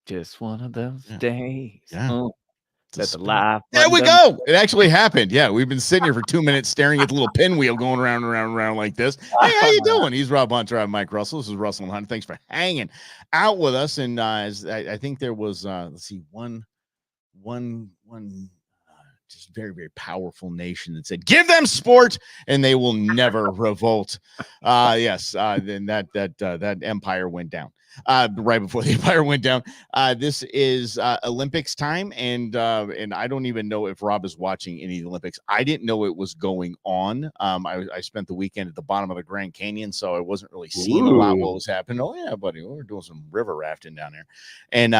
just one of those Yeah. days. Yeah. That the life There we button go. It actually happened. Yeah, we've been sitting here for 2 minutes staring at the little pinwheel going round and round and round like this. Hey, how you doing? He's Rob Hunter. I'm Mike Russell. This is Russell and Hunt. Thanks for hanging out with us. And I think there was let's see, one just very, very powerful nation that said, give them sport and they will never revolt. Yes. Then that empire went down. Right before the empire went down. This is Olympics time, and I don't even know if Rob is watching any of the Olympics. I didn't know it was going on. I spent the weekend at the bottom of the Grand Canyon, so I wasn't really seeing a lot what was happening. Oh yeah, buddy, we're doing some river rafting down there, and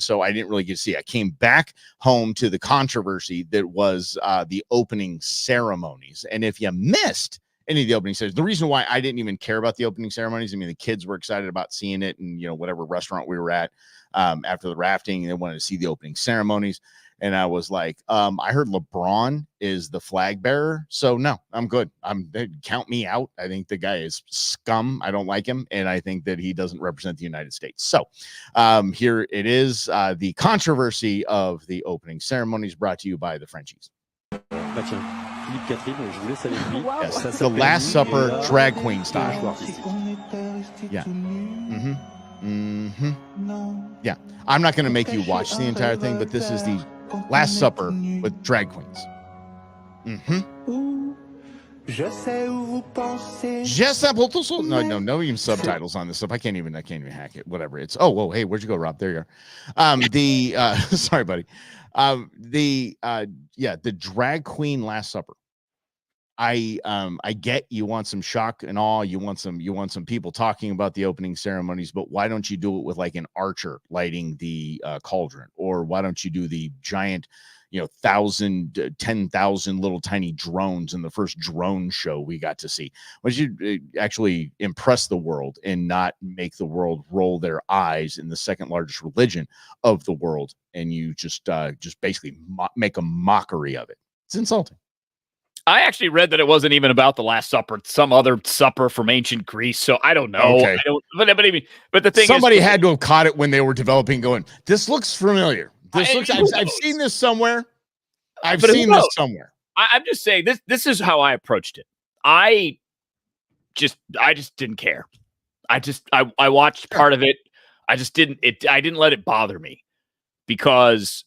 so I didn't really get to see. I came back home to the controversy that was the opening ceremonies, and if you missed any of the opening ceremonies, the reason why I didn't even care about the opening ceremonies, I mean, the kids were excited about seeing it, and whatever restaurant we were at after the rafting, they wanted to see the opening ceremonies, and I was like, I heard LeBron is the flag bearer, so no, I'm good. Count me out. I think the guy is scum. I don't like him, and I think that he doesn't represent the United States. So here it is, the controversy of the opening ceremonies, brought to you by the Frenchies. Philippe Catherine, je vous laisse avec lui. Yes, the Last Supper drag queen style. Yeah. Yeah. I'm not going to make you watch the entire thing, but this is the Last Supper with drag queens. No, even subtitles on this stuff. I can't even hack it. Whatever. It's whoa, hey, where'd you go, Rob? There you are. Sorry, buddy. The drag queen Last Supper. I get you want some shock and awe, you want some people talking about the opening ceremonies, but why don't you do it with like an archer lighting the cauldron, or why don't you do the giant 10,000 little tiny drones in the first drone show we got to see? Why don't you actually impress the world and not make the world roll their eyes in the second largest religion of the world, and you just basically make a mockery of it? It's insulting. I actually read that it wasn't even about the Last Supper, some other supper from ancient Greece. So I don't know. Okay. But the thing somebody is, had to have caught it when they were developing, going, this looks familiar. I've seen this somewhere. I've seen this somewhere. I'm just saying this is how I approached it. I just didn't care. I watched part of it. I didn't let it bother me because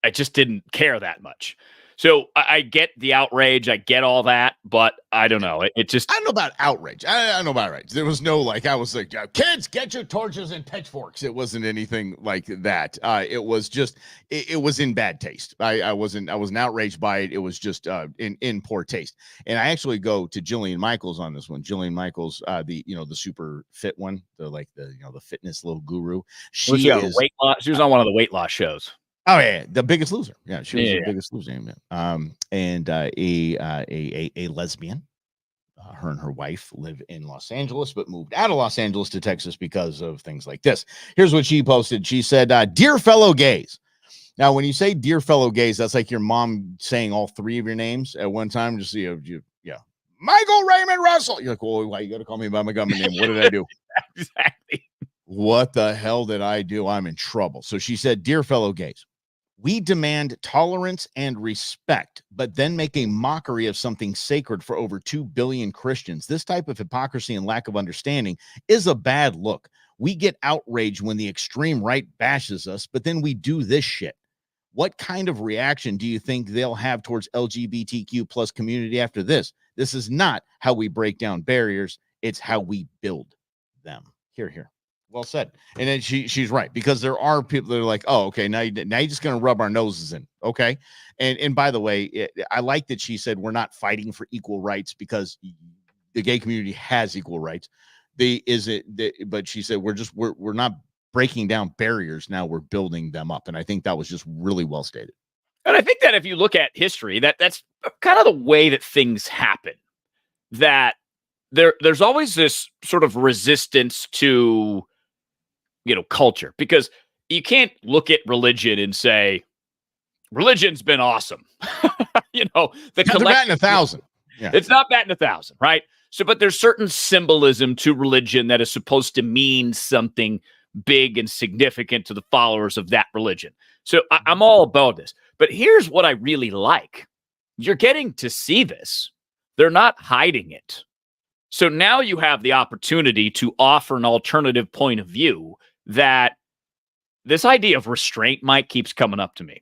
I just didn't care that much. So I get the outrage, I get all that, but I don't know. It just, I don't know about outrage. I don't know about outrage. There was no I was like, kids, get your torches and pitchforks. It wasn't anything like that. It was just, it was in bad taste. I wasn't outraged by it. It was just in poor taste. And I actually go to Jillian Michaels on this one. Jillian Michaels, the super fit one, the fitness little guru. She was on one of the weight loss shows. Oh yeah, The Biggest Loser. Yeah, she was the Biggest Loser. And a lesbian. Her and her wife live in Los Angeles, but moved out of Los Angeles to Texas because of things like this. Here's what she posted. She said, "Dear fellow gays." Now, when you say "dear fellow gays," that's like your mom saying all three of your names at one time. Just Michael Raymond Russell. You're like, well, why you got to call me by my government name? What did I do? Exactly. What the hell did I do? I'm in trouble. So she said, "Dear fellow gays, we demand tolerance and respect, but then make a mockery of something sacred for over 2 billion Christians. This type of hypocrisy and lack of understanding is a bad look. We get outraged when the extreme right bashes us, but then we do this shit. What kind of reaction do you think they'll have towards LGBTQ plus community after this? This is not how we break down barriers. It's how we build them." Here. Well said. And then she's right, because there are people that are like, oh, okay, now you're just going to rub our noses in. Okay. And by the way, I like that she said we're not fighting for equal rights, because the gay community has equal rights. But she said we're not breaking down barriers. Now we're building them up. And I think that was just really well stated. And I think that if you look at history, that's kind of the way that things happen, that there's always this sort of resistance to culture, because you can't look at religion and say religion's been awesome. They're batting 1,000. Yeah. It's not batting 1,000, right? So, but there's certain symbolism to religion that is supposed to mean something big and significant to the followers of that religion. So I'm all about this. But here's what I really like. You're getting to see this. They're not hiding it. So now you have the opportunity to offer an alternative point of view that this idea of restraint, Mike, keeps coming up to me.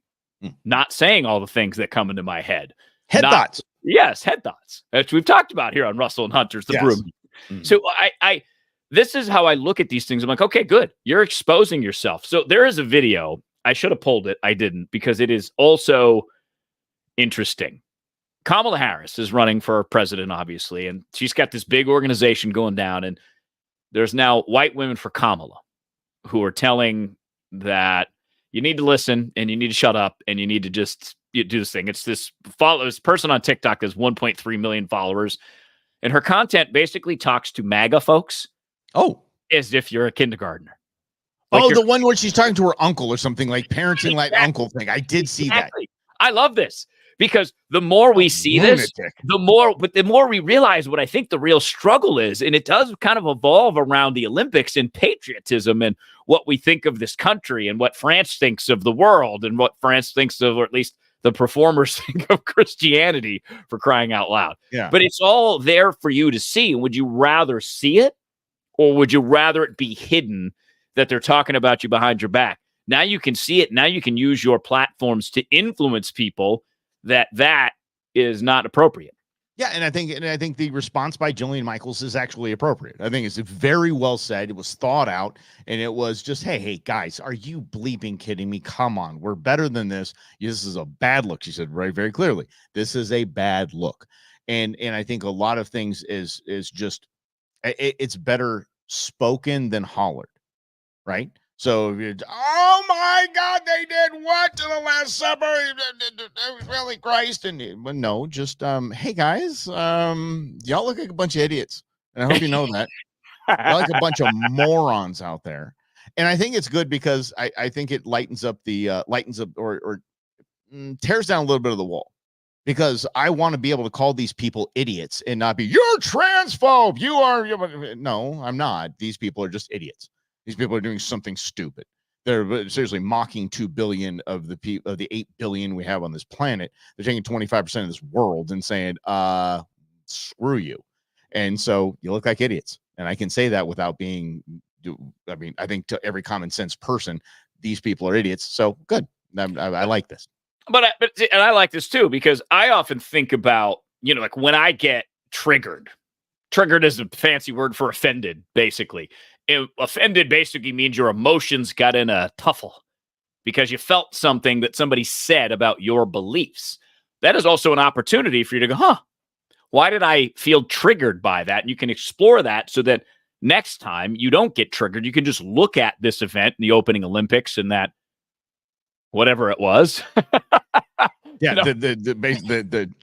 Not saying all the things that come into my head. Head thoughts. Yes, head thoughts. As we've talked about here on Russell and Hunter's The Broom. Mm-hmm. So I this is how I look at these things. I'm like, okay, good. You're exposing yourself. So there is a video. I should have pulled it. I didn't, because it is also interesting. Kamala Harris is running for president, obviously, and she's got this big organization going down. And there's now White Women for Kamala who are telling that you need to listen and you need to shut up and you need to just do this thing. It's this person on TikTok that's 1.3 million followers. And her content basically talks to MAGA folks. Oh, as if you're a kindergartner. Like the one where she's talking to her uncle or something, like parenting like uncle thing. I did see that. I love this because the more we see this, the more we realize what I think the real struggle is. And it does kind of evolve around the Olympics and patriotism and what we think of this country and what France thinks of the world and what France thinks of, or at least the performers think of Christianity, for crying out loud. Yeah. But it's all there for you to see. Would you rather see it? Or would you rather it be hidden that they're talking about you behind your back? Now you can see it. Now you can use your platforms to influence people that is not appropriate. Yeah, and I think the response by Jillian Michaels is actually appropriate. I think it's very well said. It was thought out, and it was just, hey, guys, are you bleeping kidding me? Come on, we're better than this. This is a bad look. She said very, very clearly, this is a bad look. And I think a lot of things is just, it's better spoken than hollered, right? So, oh my God, they did what to the Last Supper? Really, Christ? And no, just hey guys, y'all look like a bunch of idiots, and I hope you know that. You're like a bunch of morons out there. And I think it's good because I think it lightens up or tears down a little bit of the wall. Because I want to be able to call these people idiots and not be, you're transphobe. No, I'm not. These people are just idiots. These people are doing something stupid. They're seriously mocking 2 billion of the 8 billion we have on this planet. They're taking 25% of this world and saying, screw you. And so you look like idiots. And I can say that without being, I think to every common sense person, these people are idiots. So good. I like this. But I like this too, because I often think about, like when I get triggered is a fancy word for offended, basically. Offended basically means your emotions got in a tuffle because you felt something that somebody said about your beliefs. That is also an opportunity for you to go, why did I feel triggered by that? And you can explore that so that next time you don't get triggered. You can just look at this event in the opening Olympics and that whatever it was. Yeah, the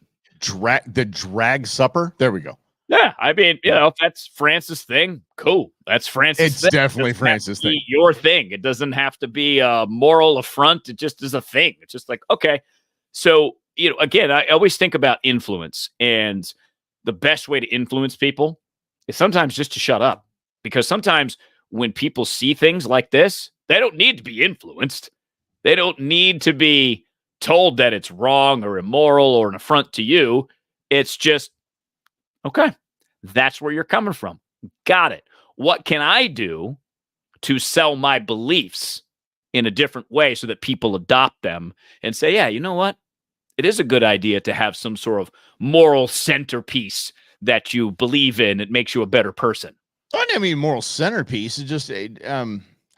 drag supper. There we go. Yeah, I mean, if that's France's thing, cool. That's France's thing. It's definitely France's thing. Your thing. It doesn't have to be a moral affront. It just is a thing. It's just like, okay. So, again, I always think about influence, and the best way to influence people is sometimes just to shut up. Because sometimes when people see things like this, they don't need to be influenced. They don't need to be told that it's wrong or immoral or an affront to you. It's just, okay, that's where you're coming from. Got it. What can I do to sell my beliefs in a different way so that people adopt them and say, yeah, you know what? It is a good idea to have some sort of moral centerpiece that you believe in. It makes you a better person. I mean, moral centerpiece is just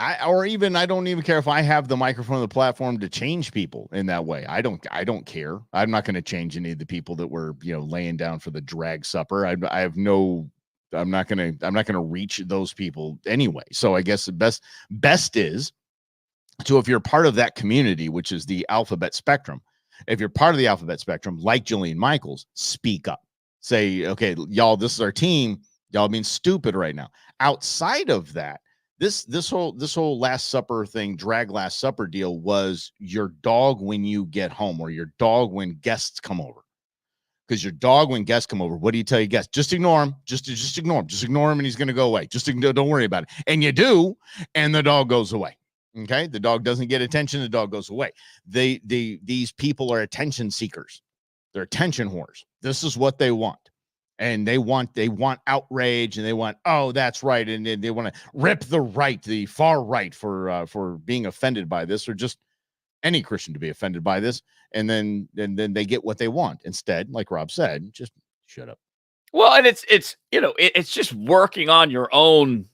I don't even care if I have the microphone or the platform to change people in that way. I don't care. I'm not going to change any of the people that were, laying down for the drag supper. I'm not going to reach those people anyway. So I guess the best is to, if you're part of that community, which is the alphabet spectrum, if you're part of the alphabet spectrum, like Jillian Michaels, speak up. Say, okay, y'all, this is our team. Y'all being stupid right now. Outside of that, this whole Last Supper thing, drag Last Supper deal was your dog when you get home or your dog when guests come over. Because your dog, when guests come over, what do you tell your guests? Just ignore him. Just ignore him. Just ignore him, and he's going to go away. Just ignore, don't worry about it. And you do, and the dog goes away. Okay, the dog doesn't get attention. The dog goes away. These people are attention seekers. They're attention whores. This is what they want. And they want outrage, and they want, oh, that's right, and they want to rip the far right for being offended by this, or just any Christian to be offended by this, and then they get what they want. Instead, like Rob said, just shut up. Well, and it's just working on your own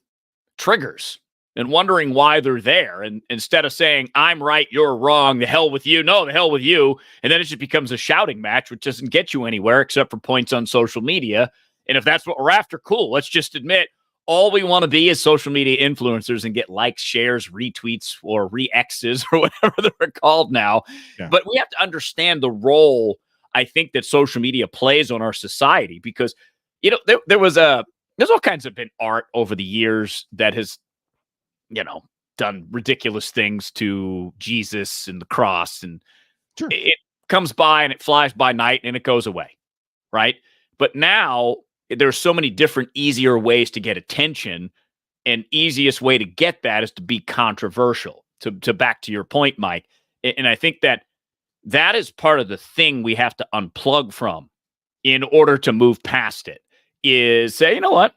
triggers and wondering why they're there, and instead of saying I'm right, you're wrong, the hell with you, no, the hell with you, and then it just becomes a shouting match, which doesn't get you anywhere except for points on social media. And if that's what we're after, cool. Let's just admit all we want to be is social media influencers and get likes, shares, retweets, or re-X's, or whatever they're called now. Yeah. But we have to understand the role I think that social media plays on our society, because there's all kinds of been art over the years that has done ridiculous things to Jesus and the cross, and sure, it comes by and it flies by night and it goes away, right? But now there's so many different, easier ways to get attention, and easiest way to get that is to be controversial. To back to your point, Mike, and I think that is part of the thing we have to unplug from in order to move past it. Is say, you know what?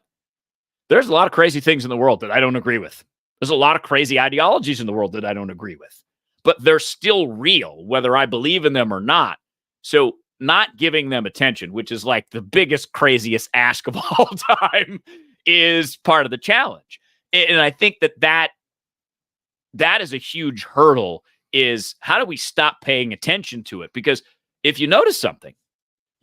There's a lot of crazy things in the world that I don't agree with. There's a lot of crazy ideologies in the world that I don't agree with, but they're still real, whether I believe in them or not. So not giving them attention, which is like the biggest, craziest ask of all time, is part of the challenge. And I think that is a huge hurdle, is how do we stop paying attention to it? Because if you notice something,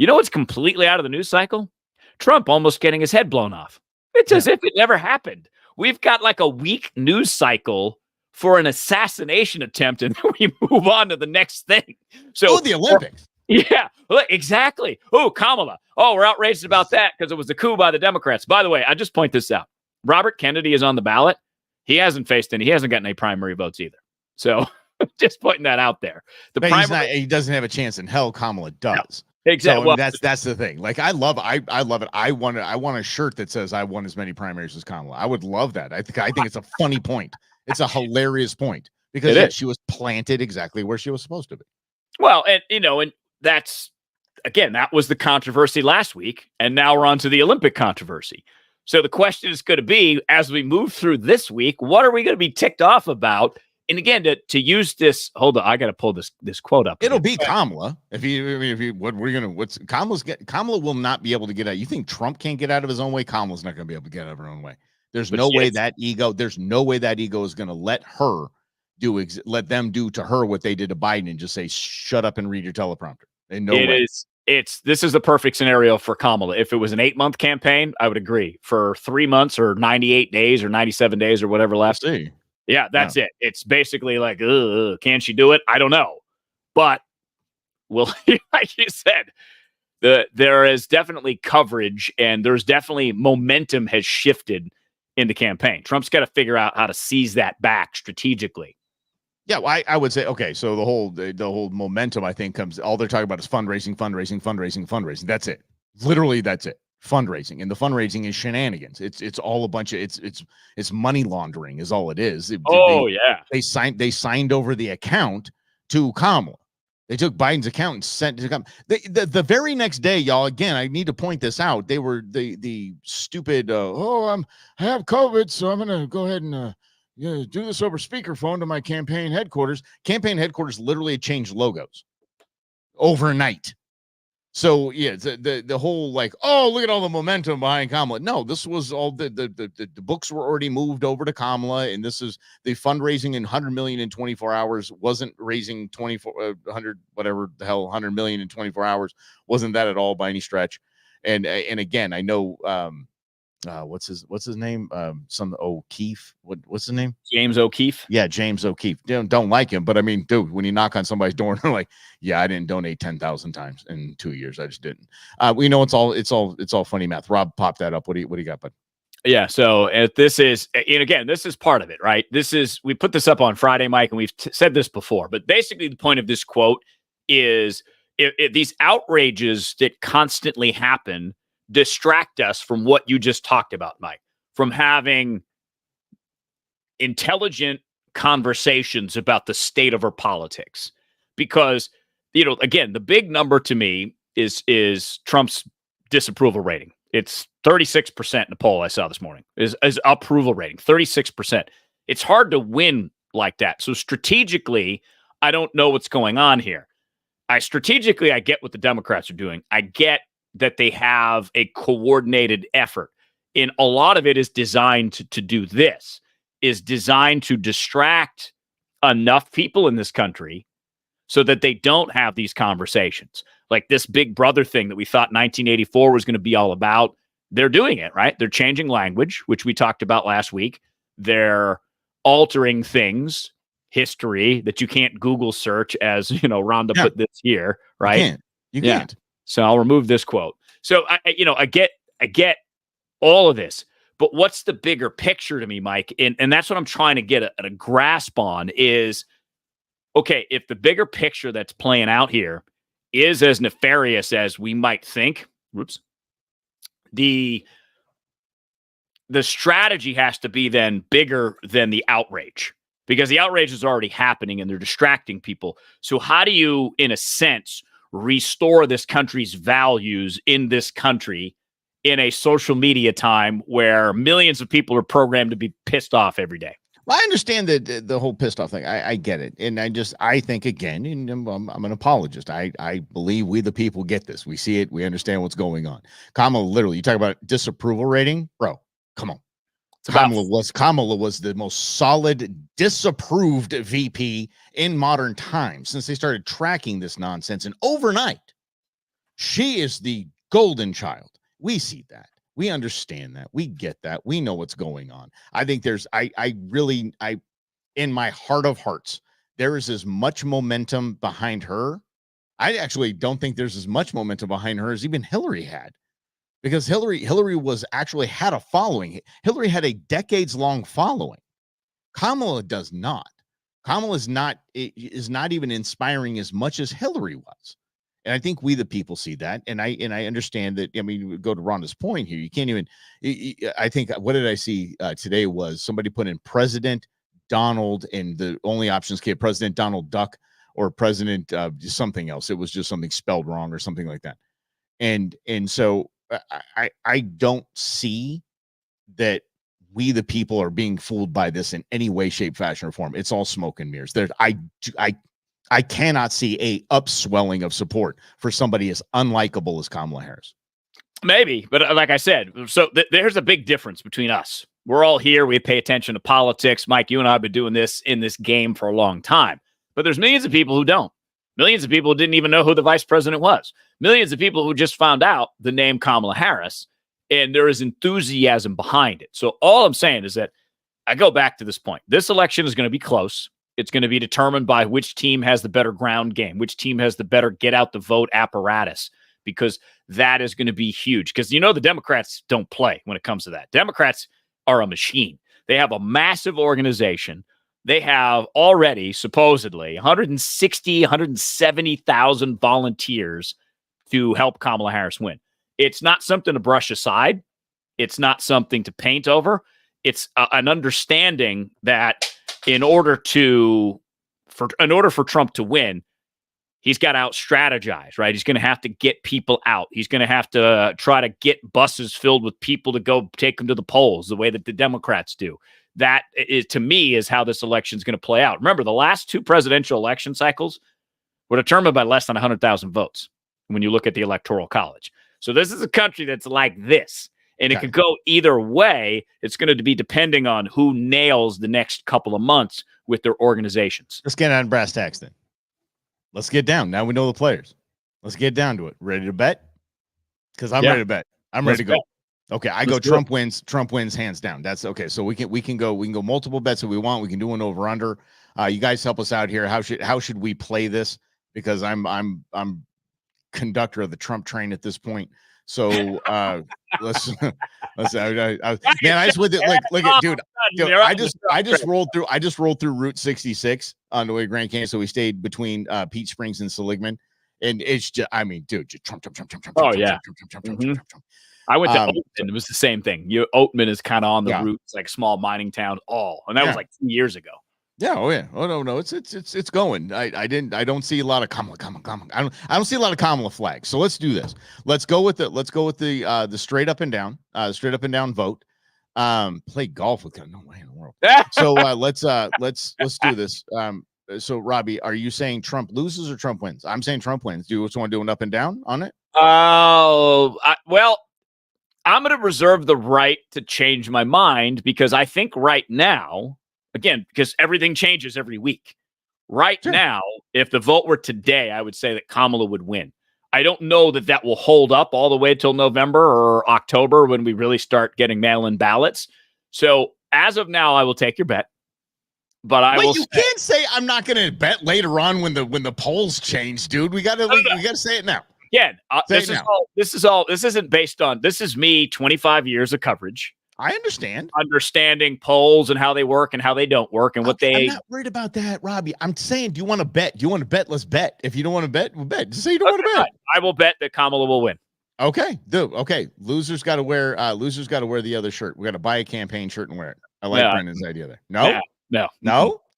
it's completely out of the news cycle? Trump almost getting his head blown off. It's as if it never happened. We've got like a week news cycle for an assassination attempt, and then we move on to the next thing. So the Olympics. Yeah, exactly. Oh, Kamala. Oh, we're outraged about that because it was a coup by the Democrats. By the way, I just point this out. Robert Kennedy is on the ballot. He hasn't gotten any primary votes either. So just pointing that out there. He doesn't have a chance in hell. Kamala does. No. Exactly. So that's the thing. Like, I love it. I want a shirt that says I won as many primaries as Kamala. I would love that. I think it's a funny point. It's a hilarious point, because she was planted exactly where she was supposed to be. Well, and that's, again, that was the controversy last week, and now we're on to the Olympic controversy. So the question is going to be, as we move through this week, what are we going to be ticked off about? And again, to use this, hold on, I got to pull this quote up. It'll be Kamala. Kamala will not be able to get out. You think Trump can't get out of his own way? Kamala's not going to be able to get out of her own way. There's no way that ego is going to let them do to her what they did to Biden and just say, shut up and read your teleprompter. This is the perfect scenario for Kamala. If it was an 8-month campaign, I would agree. For 3 months or 98 days or 97 days or whatever left. Yeah, that's it. It's basically like, can she do it? I don't know. But, like you said, there is definitely coverage, and there's definitely momentum has shifted in the campaign. Trump's got to figure out how to seize that back strategically. Yeah, well, I would say, okay, so the whole momentum, I think, comes, all they're talking about is fundraising. That's it. Literally, that's it. Fundraising, and the fundraising is shenanigans. It's all a bunch of it's money laundering is all it is. They signed over the account to Kamala. They took Biden's account and sent it to Kamala. The very next day, y'all. Again, I need to point this out. They were the stupid. I have COVID, so I'm gonna go ahead and do this over speakerphone to my campaign headquarters. Campaign headquarters literally changed logos overnight. So yeah, the whole like, oh, look at all the momentum behind Kamala. No, this was all the books were already moved over to Kamala, and this is the fundraising in 100 million in 24 hours wasn't raising 100 whatever the hell 100 million in 24 hours wasn't that at all by any stretch. And again, I know what's his name? Some O'Keefe. What's his name? James O'Keefe. Yeah, James O'Keefe. Don't like him, but I mean, dude, when you knock on somebody's door and they're like, yeah, I didn't donate 10,000 times in 2 years. I just didn't. It's all funny math. Rob, pop that up. What do you got, bud? Yeah. So this is, and again, this is part of it, right? We put this up on Friday, Mike, and we've said this before, but basically the point of this quote is these outrages that constantly happen distract us from what you just talked about, Mike, from having intelligent conversations about the state of our politics. Because, again, the big number to me is Trump's disapproval rating. It's 36% in the poll I saw this morning is approval rating, 36%. It's hard to win like that. So strategically, I don't know what's going on here. I get what the Democrats are doing. I get that they have a coordinated effort. And a lot of it is designed to do this, is designed to distract enough people in this country so that they don't have these conversations. Like this Big Brother thing that we thought 1984 was going to be all about. They're doing it, right? They're changing language, which we talked about last week. They're altering things, history that you can't Google search, as Rhonda put this here, right? You can't. So I'll remove this quote. So I get all of this, but what's the bigger picture to me, Mike? And that's what I'm trying to get a grasp on is, okay, if the bigger picture that's playing out here is as nefarious as we might think, the strategy has to be then bigger than the outrage, because the outrage is already happening and they're distracting people. So how do you, in a sense, restore this country's values in this country in a social media time where millions of people are programmed to be pissed off every day? Well, I understand the whole pissed off thing. I get it. And I think, again, and I'm an apologist. I believe we the people get this. We see it. We understand what's going on. Kamala, literally, you talk about disapproval rating, bro, come on. Kamala was the most solid disapproved VP in modern times since they started tracking this nonsense. And overnight, she is the golden child. We see that. We understand that. We get that. We know what's going on. I think I really, in my heart of hearts, there is as much momentum behind her. I actually don't think there's as much momentum behind her as even Hillary had. Because Hillary was actually had a following. Hillary had a decades-long following. Kamala does not. Kamala is not even inspiring as much as Hillary was. And I think we the people see that. And I understand that. I mean, go to Rhonda's point here. You can't even. I think what did I see today was somebody put in President Donald, and the only options came President Donald Duck or President something else. It was just something spelled wrong or something like that. And so. I don't see that we the people are being fooled by this in any way, shape, fashion, or form. It's all smoke and mirrors. I cannot see a upswelling of support for somebody as unlikable as Kamala Harris. Maybe, but like I said, so there's a big difference between us. We're all here. We pay attention to politics. Mike, you and I have been doing this in this game for a long time, but there's millions of people who don't. Millions of people who didn't even know who the vice president was. Millions of people who just found out the name Kamala Harris, and there is enthusiasm behind it. So all I'm saying is that I go back to this point. This election is going to be close. It's going to be determined by which team has the better ground game, which team has the better get out the vote apparatus, because that is going to be huge. Because, the Democrats don't play when it comes to that. Democrats are a machine. They have a massive organization. They have already supposedly 170,000 volunteers to help Kamala Harris win. It's not something to brush aside. It's not something to paint over. It's an understanding that in order for Trump to win, he's got to out strategize, right? He's going to have to get people out. He's going to have to try to get buses filled with people to go take them to the polls the way that the Democrats do. That is, to me, is how this election is going to play out. Remember, the last two presidential election cycles were determined by less than 100,000 votes when you look at the Electoral College. So this is a country that's like this, and it could go either way. It's going to be depending on who nails the next couple of months with their organizations. Let's get on brass tacks then. Let's get down. Now we know the players. Let's get down to it. Ready to bet? Because I'm ready to bet. I'm ready to go. Okay, Trump wins. Trump wins hands down. That's okay. So we can go multiple bets if we want. We can do an over under. You guys help us out here. How should we play this? Because I'm conductor of the Trump train at this point. So let's man, I just with it. Look at dude. I just rolled through Route 66 on the way to Grand Canyon. So we stayed between Peach Springs and Seligman. And it's just, I mean, dude, just Trump. Oh, yeah. Mhm. I went to Um, Oatman. It was the same thing. Oatman is kind of on the Yeah. route. It's like small mining town. And that was Yeah. like 2 years ago. Yeah. Oh yeah. Oh no. It's going. I don't see a lot of Kamala. I don't see a lot of Kamala flags. So let's do this. Let's go with the straight up and down. Straight up and down vote. Play golf with no way in the world. So let's do this. So Robbie, are you saying Trump loses or Trump wins? I'm saying Trump wins. Do you want to do an up and down on it? Oh, well, I'm going to reserve the right to change my mind because I think right now, again, because everything changes every week. Right Sure. now, if the vote were today, I would say that Kamala would win. I don't know that will hold up all the way till November or October when we really start getting mail-in ballots. So as of now, I will take your bet. But you can't say I'm not going to bet later on when the polls change, dude. We got to say it now. Again, this isn't based on, this is me 25 years of coverage. I understand. Understanding polls and how they work and how they don't work and I'm not worried about that, Robbie. I'm saying, do you want to bet? Do you want to bet? Let's bet. If you don't want to bet, we'll bet. Just say you don't want to bet. I will bet that Kamala will win. Okay, dude. Okay, losers got to wear the other shirt. We got to buy a campaign shirt and wear it. I like Brendan's idea there. No.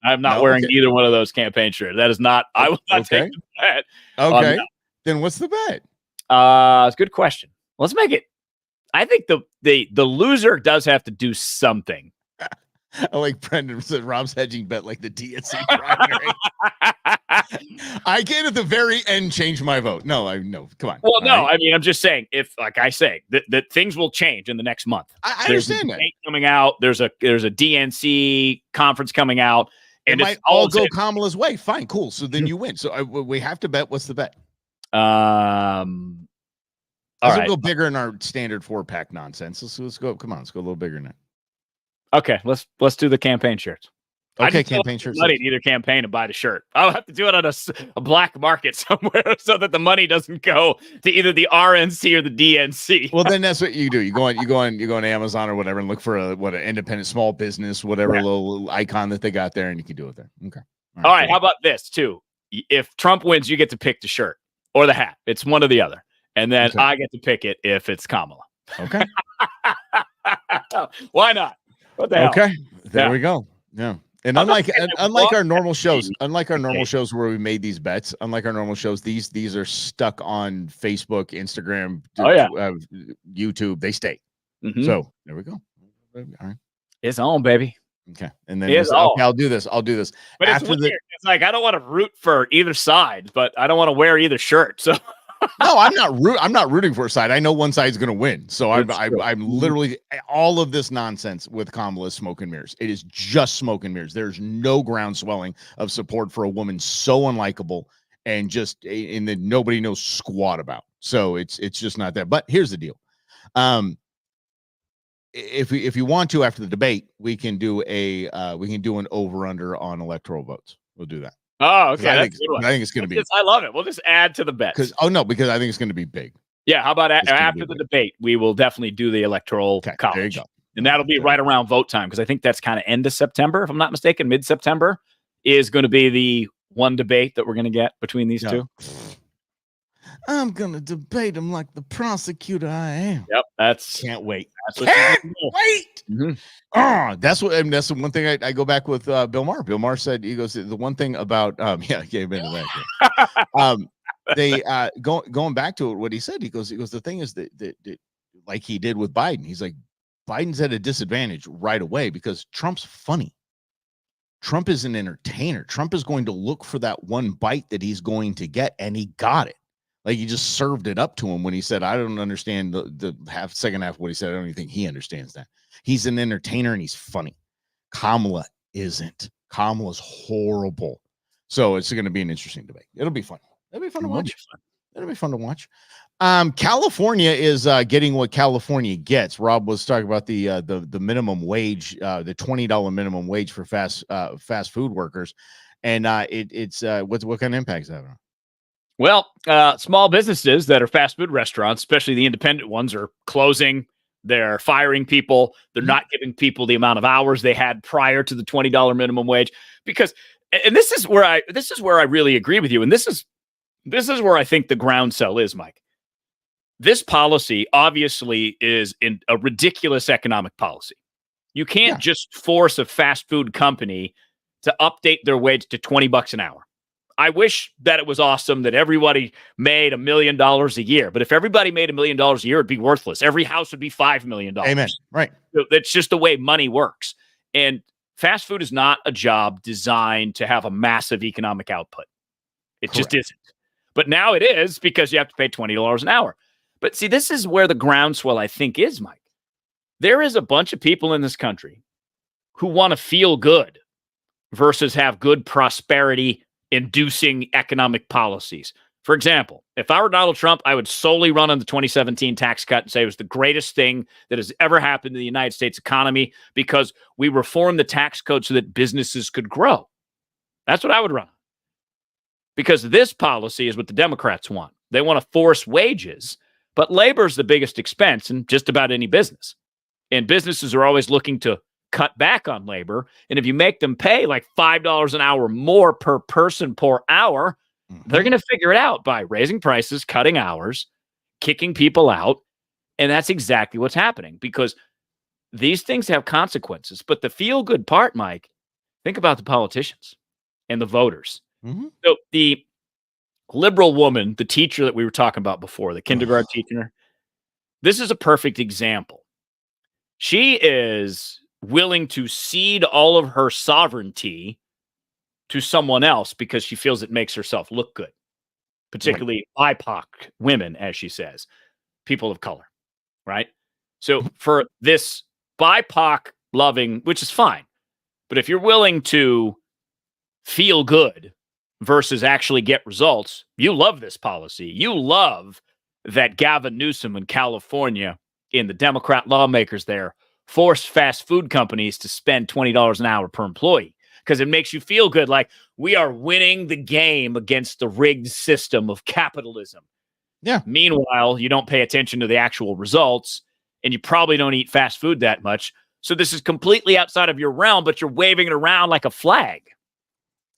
I'm not wearing either one of those campaign shirts. That is not. I will not take the bet. Okay, then what's the bet? It's a good question. Let's make it. I think the loser does have to do something. I like Brendan said Rob's hedging bet like the DNC primary. I can at the very end change my vote. No, come on. Well, no, right? I mean, I'm just saying, if like I say, that things will change in the next month. I understand that. Coming out, there's a DNC conference coming out, and it might all go Kamala's way. Fine, cool. So then you win. So we have to bet. What's the bet? All right. We'll go bigger in our standard 4-pack nonsense. Let's go. Come on, let's go a little bigger than that. Okay, let's do the campaign shirts. Okay, campaign shirts. Money to either campaign and buy the shirt. I'll have to do it on a black market somewhere so that the money doesn't go to either the RNC or the DNC. Well, then that's what you do. You go on Amazon or whatever and look for an independent small business, whatever little icon that they got there, and you can do it there. Okay. All right. How about this too? If Trump wins, you get to pick the shirt or the hat. It's one or the other, and then I get to pick it if it's Kamala. Okay. Why not? What the hell? Okay. There we go. Yeah. And unlike our normal shows, where we made these bets, these are stuck on Facebook, Instagram, YouTube. They stay. Mm-hmm. So there we go. All right. It's on, baby. Okay. And then I'll do this. But it's weird. It's like I don't want to root for either side, but I don't want to wear either shirt. So no, I'm not rooting for a side. I know one side's going to win. So I'm literally all of this nonsense with Kamala is smoke and mirrors. It is just smoke and mirrors. There's no ground swelling of support for a woman so unlikable and that nobody knows squat about. So it's just not there. But here's the deal. If you want to, after the debate, we can do an over under on electoral votes. We'll do that. Oh, okay. That's a good one. I think it's going to be. I love it. We'll just add to the bets. Because I think it's going to be big. Yeah. How about after the debate, we will definitely do the electoral college. There you go. And that'll be right around vote time because I think that's kind of end of September, if I'm not mistaken. Mid-September is going to be the one debate that we're going to get between these two. I'm going to debate him like the prosecutor I am. Yep. Can't wait. Can't wait. Mm-hmm. That's the one thing I go back with Bill Maher. Bill Maher said, he goes, the one thing about, gave into that. They going back to it, what he said, he goes, the thing is that like he did with Biden, he's like, Biden's at a disadvantage right away because Trump's funny. Trump is an entertainer. Trump is going to look for that one bite that he's going to get, and he got it. Like, he just served it up to him when he said, I don't understand the second half of what he said. I don't even think he understands that. He's an entertainer and he's funny. Kamala isn't. Kamala's horrible. So it's going to be an interesting debate. It'll be fun. It'll be fun to watch. California is getting what California gets. Rob was talking about the minimum wage, the $20 minimum wage for fast food workers, and it's what kind of impacts that on? Well, small businesses that are fast food restaurants, especially the independent ones, are closing. They're firing people. They're not giving people the amount of hours they had prior to the $20 minimum wage. Because, and this is where I really agree with you. And this is this is where I think the ground cell is, Mike. This policy obviously is a ridiculous economic policy. You can't just force a fast food company to update their wage to $20 an hour. I wish that it was awesome that everybody made $1 million a year. But if everybody made $1 million a year, it'd be worthless. Every house would be $5 million. Amen. Right. So that's just the way money works. And fast food is not a job designed to have a massive economic output. It just isn't. But now it is because you have to pay $20 an hour. But see, this is where the groundswell, I think, is, Mike. There is a bunch of people in this country who want to feel good versus have good prosperity-inducing economic policies. For example, if I were Donald Trump, I would solely run on the 2017 tax cut and say it was the greatest thing that has ever happened to the United States economy because we reformed the tax code so that businesses could grow. That's what I would run. Because this policy is what the Democrats want. They want to force wages, but labor is the biggest expense in just about any business. And businesses are always looking to cut back on labor. And if you make them pay like $5 an hour more per person per hour, they're going to figure it out by raising prices, cutting hours, kicking people out. And that's exactly what's happening because these things have consequences. But the feel-good part, Mike, think about the politicians and the voters. So the liberal woman, the teacher that we were talking about before, the kindergarten teacher, this is a perfect example. She is willing to cede all of her sovereignty to someone else because she feels it makes herself look good, particularly BIPOC women, as she says, people of color, right? So for this BIPOC loving, which is fine, but if you're willing to feel good versus actually get results, you love this policy. You love that Gavin Newsom in California and the Democrat lawmakers there force fast food companies to spend $20 an hour per employee because it makes you feel good, like we are winning the game against the rigged system of capitalism. Yeah. Meanwhile, you don't pay attention to the actual results, and you probably don't eat fast food that much. So this is completely outside of your realm, but you're waving it around like a flag.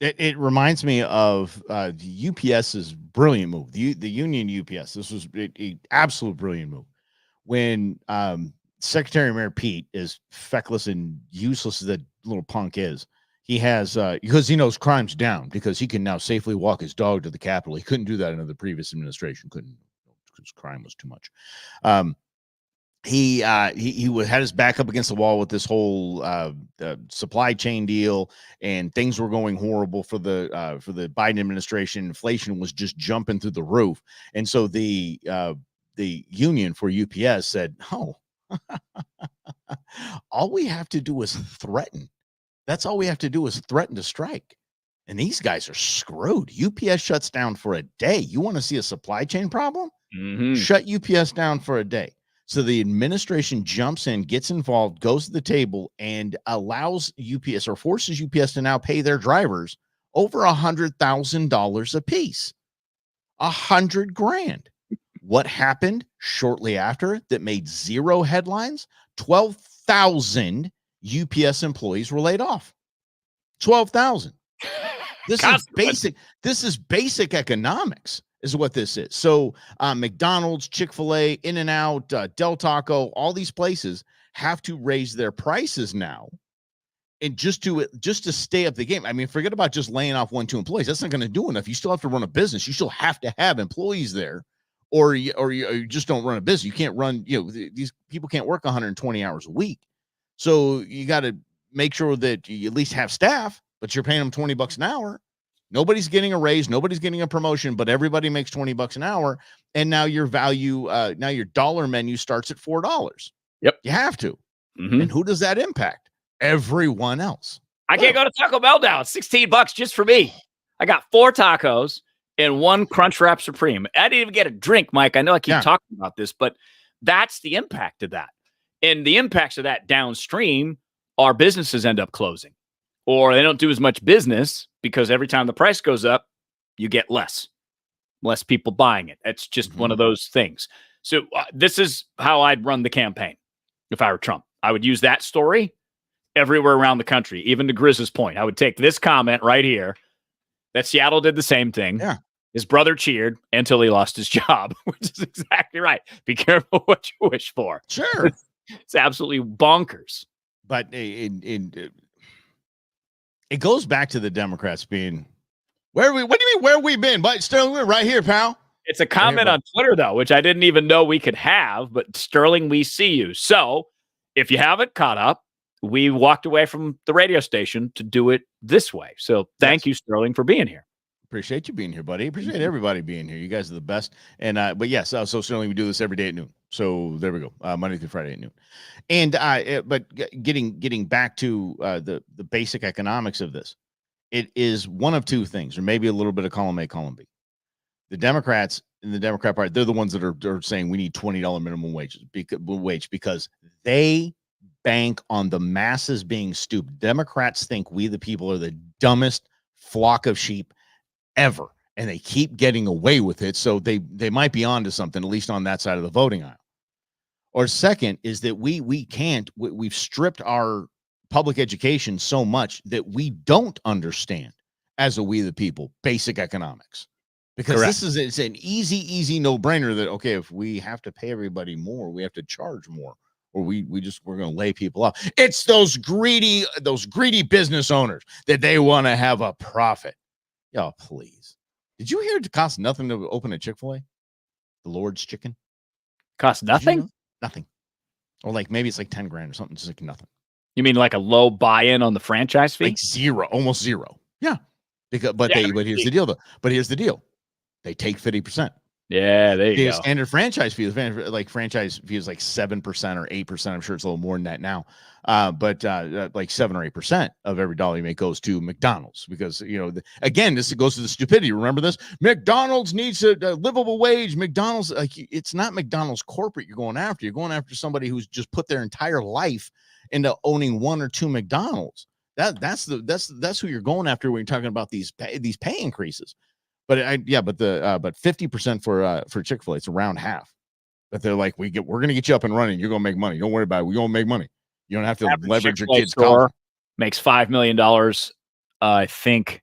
It reminds me of the UPS's brilliant move, the union UPS. This was an absolute brilliant move. When Secretary of Mayor Pete, as feckless and useless as that little punk is, he has because he knows crime's down because he can now safely walk his dog to the Capitol. He couldn't do that under the previous administration. Couldn't because crime was too much. He had his back up against the wall with this whole supply chain deal, and things were going horrible for the Biden administration. Inflation was just jumping through the roof, and so the union for UPS said, "Oh, all we have to do is threaten. That's all we have to do is threaten to strike." And these guys are screwed. UPS shuts down for a day. You want to see a supply chain problem? Shut UPS down for a day. So the administration jumps in, gets involved, goes to the table, and allows UPS or forces UPS to now pay their drivers over $100,000 a piece. $100,000. What happened shortly after that made zero headlines? 12,000 UPS employees were laid off. 12,000. This is basic. This is basic economics. Is what this is. So McDonald's, Chick-fil-A, In-N-Out, Del Taco, all these places have to raise their prices now, and just to stay up the game. I mean, forget about just laying off 1-2 employees. That's not going to do enough. You still have to run a business. You still have to have employees there, or you just don't run a business. You can't run. These people can't work 120 hours a week. So you got to make sure that you at least have staff, but you're paying them $20 an hour. Nobody's getting a raise. Nobody's getting a promotion, but everybody makes $20 an hour. And now your now your dollar menu starts at $4. Yep. You have to. And who does that impact? Everyone else. I can't go to Taco Bell now. It's $16 just for me. I got 4 tacos and 1 Crunchwrap Supreme. I didn't even get a drink, Mike. I know I keep talking about this, but that's the impact of that. And the impacts of that downstream are businesses end up closing, or they don't do as much business because every time the price goes up, you get less people buying it. It's just one of those things. So this is how I'd run the campaign if I were Trump. I would use that story everywhere around the country, even to Grizz's point. I would take this comment right here that Seattle did the same thing. Yeah. His brother cheered until he lost his job, which is exactly right. Be careful what you wish for. Sure. It's absolutely bonkers. But it goes back to the Democrats being, what do you mean, where we been? But Sterling, we're right here, pal. It's a comment on Twitter, though, which I didn't even know we could have. But Sterling, we see you. So if you haven't caught up, we walked away from the radio station to do it this way. So thank you, Sterling, for being here. Appreciate you being here, buddy. Appreciate everybody being here. You guys are the best. And but yes, so certainly we do this every day at noon. So there we go, Monday through Friday at noon. And but getting back to the basic economics of this, it is one of two things, or maybe a little bit of column A, column B. The Democrats in the Democrat Party, they're the ones that are saying we need $20 minimum wage because they bank on the masses being stupid. Democrats think we the people are the dumbest flock of sheep ever, and they keep getting away with it. So they might be onto something, at least on that side of the voting aisle. Or second is that we've stripped our public education so much that we don't understand as a we the people basic economics, because it's an easy no-brainer that, okay, if we have to pay everybody more, we have to charge more, or we're going to lay people off. It's those greedy business owners that they want to have a profit. Yo, please. Did you hear it costs nothing to open a Chick-fil-A? The Lord's Chicken? Costs nothing? You know? Nothing. Or like maybe it's like 10 grand or something, just like nothing. You mean like a low buy-in on the franchise fee? Like zero, almost zero. Yeah. But here's the deal though. But here's the deal. They take 50%. Yeah, there you go. Standard franchise fee, like franchise fee is like 7% or 8%. I'm sure it's a little more than that now. But like 7 or 8% of every dollar you make goes to McDonald's, because, again, this goes to the stupidity. Remember this? McDonald's needs a livable wage. McDonald's, like, it's not McDonald's corporate you're going after. You're going after somebody who's just put their entire life into owning 1 or 2 McDonald's. That's who you're going after when you're talking about these pay increases. But 50% for Chick-fil-A, it's around half. But they're like, we're going to get you up and running. You're going to make money. Don't worry about it. We're going to make money. You don't have to leverage your kids' college. Makes $5 million, I think,